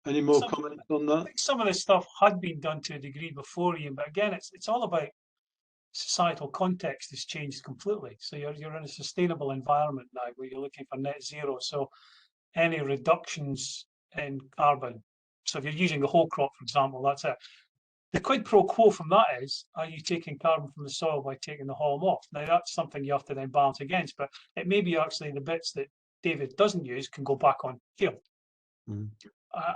Any more comments on I that? think some of this stuff had been done to a degree before, Ian, but again, it's all about societal context has changed completely. So you're in a sustainable environment now where you're looking for net zero. So any reductions in carbon. So if you're using the whole crop, for example, that's it. The quid pro quo from that is, are you taking carbon from the soil by taking the Holm off? Now that's something you have to then balance against, but it may be actually the bits that David doesn't use can go back on field. Mm.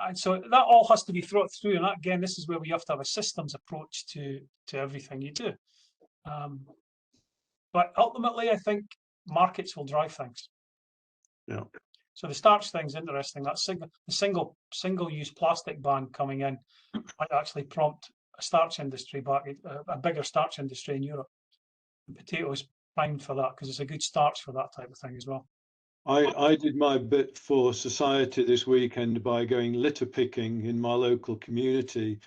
And so that all has to be thought through. And again, this is where we have to have a systems approach to everything you do. But ultimately, I think markets will drive things. Yeah. So the starch thing's interesting. That single-use plastic ban coming in might actually prompt a starch industry back, a bigger starch industry in Europe. And potatoes primed for that because it's a good starch for that type of thing as well. I did my bit for society this weekend by going litter picking in my local community,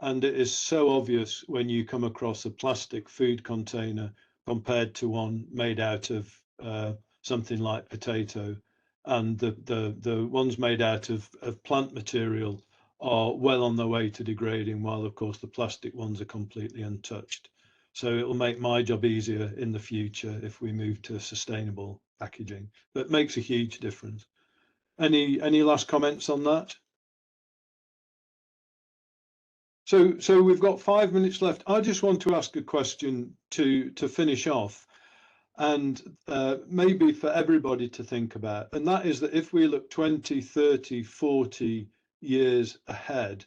and it is so obvious when you come across a plastic food container compared to one made out of something like potato, and the ones made out of plant material are well on their way to degrading, while of course the plastic ones are completely untouched. So it will make my job easier in the future if we move to sustainable packaging, but makes a huge difference. Any last comments on that? So we've got 5 minutes left. I just want to ask a question to finish off, and maybe for everybody to think about, and that is that if we look 20, 30, 40 years ahead,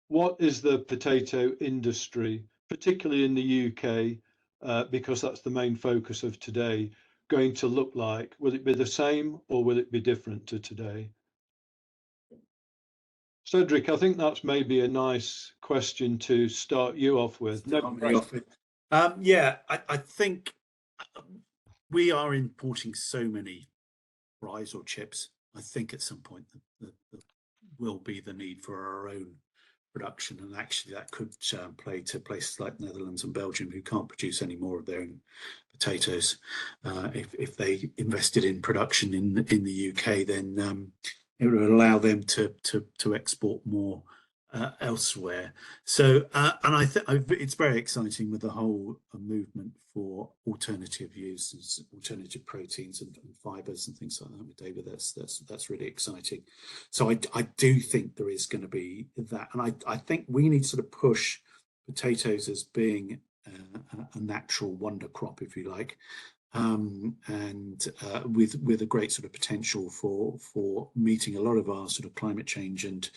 what is the potato industry, particularly in the UK, because that's the main focus of today, going to look like? Will it be the same or will it be different to today? Cedric, I think that's maybe a nice question to start you off with. Yeah, I think we are importing so many fries or chips. I think at some point there will be the need for our own production, and actually that could play to places like Netherlands and Belgium, who can't produce any more of their own potatoes. If they invested in production in the UK, then it would allow them to export more elsewhere. So, and I think it's very exciting with the whole movement for alternative uses, alternative proteins and fibres and things like that with David. That's really exciting. So I do think there is going to be that, and I think we need to sort of push potatoes as being a natural wonder crop, if you like. And with a great sort of potential for meeting a lot of our sort of climate change and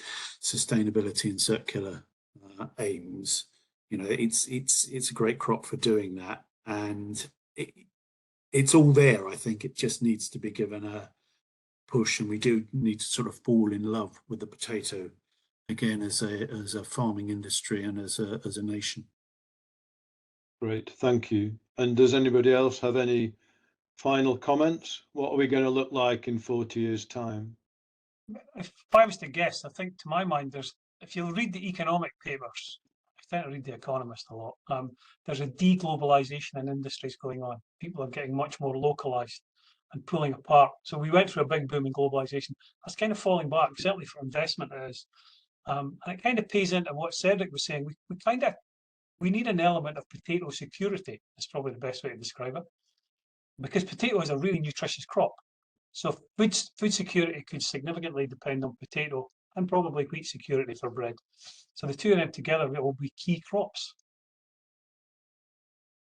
sustainability and circular aims. You know, it's a great crop for doing that, and it's all there. I think it just needs to be given a push, and we do need to sort of fall in love with the potato again as a farming industry and as a nation. Great, thank you. And does anybody else have any final comments? What are we going to look like in 40 years' time? If I was to guess, I think to my mind, if you read the economic papers, I tend to read The Economist a lot. There's a deglobalization in industries going on. People are getting much more localized and pulling apart. So we went through a big boom in globalization. That's kind of falling back, certainly for investment it is. And it kind of pays into what Cedric was saying. We need an element of potato security. That's probably the best way to describe it, because potato is a really nutritious crop. So food security could significantly depend on potato and probably wheat security for bread. So the two of them together will be key crops.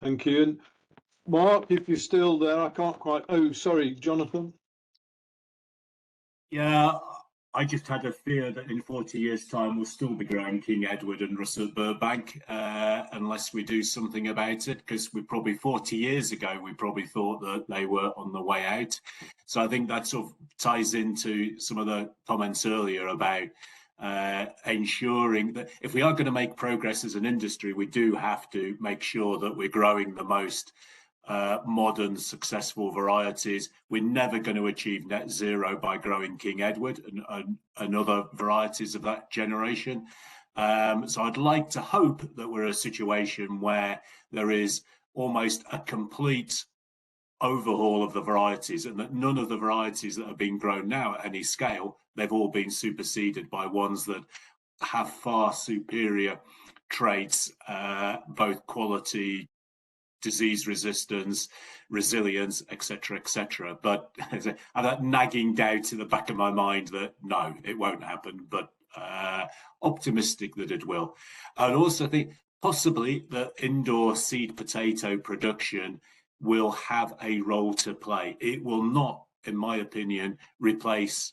Thank you. And Mark, if you're still there, I can't quite. Oh, sorry, Jonathan. Yeah, I just had a fear that in 40 years' time we'll still be growing King Edward and Russell Burbank unless we do something about it, because we probably 40 years ago we probably thought that they were on the way out. So I think that sort of ties into some of the comments earlier about ensuring that if we are going to make progress as an industry, we do have to make sure that we're growing the most modern, successful varieties. We're never going to achieve net zero by growing King Edward and other varieties of that generation. So I'd like to hope that we're in a situation where there is almost a complete overhaul of the varieties, and that none of the varieties that are being grown now at any scale, they've all been superseded by ones that have far superior traits, both quality, disease resistance, resilience, etc., etc. But I have that nagging doubt in the back of my mind that no, it won't happen, but optimistic that it will. I'd also think possibly that indoor seed potato production will have a role to play. It will not, in my opinion, replace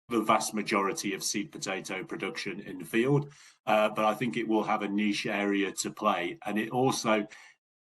the vast majority of seed potato production in the field, but I think it will have a niche area to play. And it also,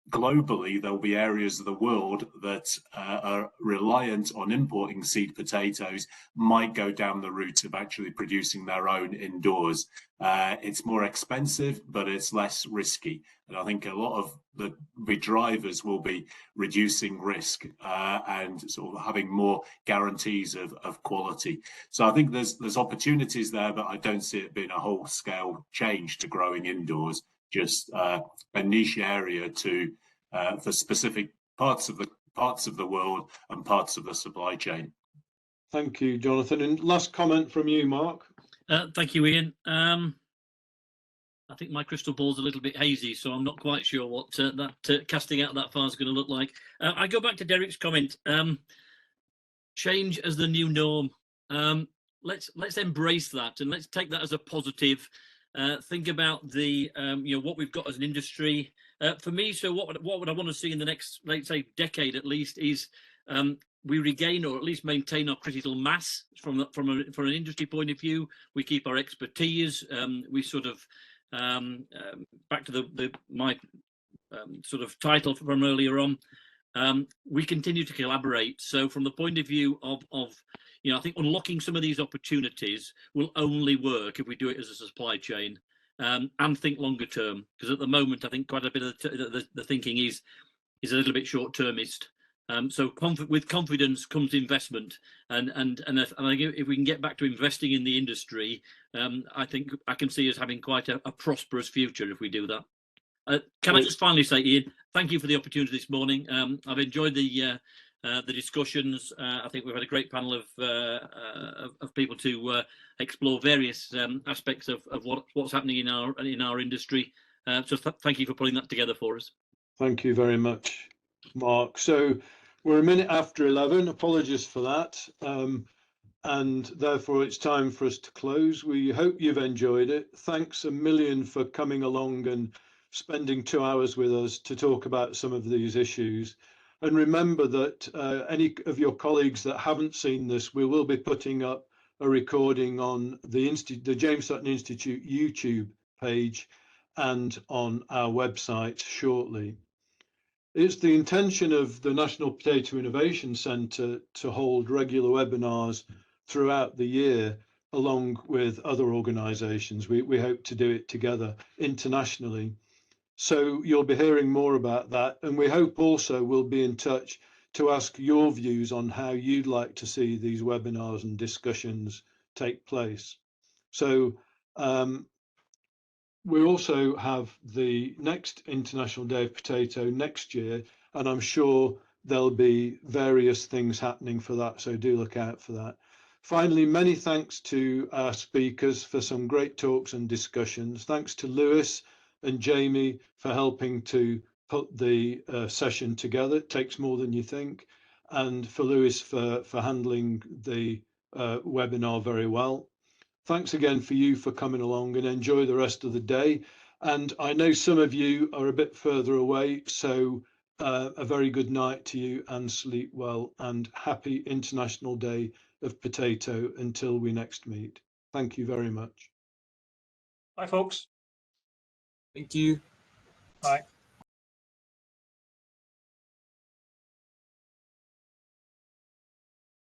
globally, there'll be areas of the world that are reliant on importing seed potatoes, might go down the route of actually producing their own indoors. It's more expensive, but it's less risky. And I think a lot of the drivers will be reducing risk and sort of having more guarantees of quality. So I think there's opportunities there, but I don't see it being a whole scale change to growing indoors. Just a niche area to for specific parts of the world and parts of the supply chain. Thank you, Jonathan. And last comment from you, Mark. Thank you, Ian. I think my crystal ball's a little bit hazy, so I'm not quite sure what that casting out that far is going to look like. I go back to Derek's comment. Change as the new norm. Let's embrace that and let's take that as a positive. Think about the what we've got as an industry. For me, so what would I want to see in the next, let's say, decade at least, is we regain or at least maintain our critical mass from an industry point of view. We keep our expertise. We sort of back to my sort of title from earlier on. We continue to collaborate. So from the point of view of I think unlocking some of these opportunities will only work if we do it as a supply chain and think longer term. Because at the moment, I think quite a bit of the thinking is a little bit short termist. So with confidence comes investment, and I think if we can get back to investing in the industry, I think I can see us having quite a prosperous future if we do that. Can I just finally say, Ian, thank you for the opportunity this morning. I've enjoyed the discussions. I think we've had a great panel of people to explore various aspects of what's happening in our industry. So thank you for putting that together for us. Thank you very much, Mark. So we're a minute after 11. Apologies for that. And therefore it's time for us to close. We hope you've enjoyed it. Thanks a million for coming along and spending 2 hours with us to talk about some of these issues. And remember that any of your colleagues that haven't seen this, we will be putting up a recording on the James Hutton Institute YouTube page and on our website shortly. It's the intention of the National Potato Innovation Centre to hold regular webinars throughout the year, along with other organisations. We hope to do it together internationally. So you'll be hearing more about that. And we hope also we'll be in touch to ask your views on how you'd like to see these webinars and discussions take place. So we also have the next International Day of Potato next year, and I'm sure there'll be various things happening for that, so do look out for that. Finally, many thanks to our speakers for some great talks and discussions. Thanks to Lewis and Jamie for helping to put the session together. It takes more than you think. And for Lewis for handling the webinar very well. Thanks again for coming along, and enjoy the rest of the day. And I know some of you are a bit further away, so a very good night to you, and sleep well, and happy International Day of Potato until we next meet. Thank you very much. Bye, folks. Thank you. Bye.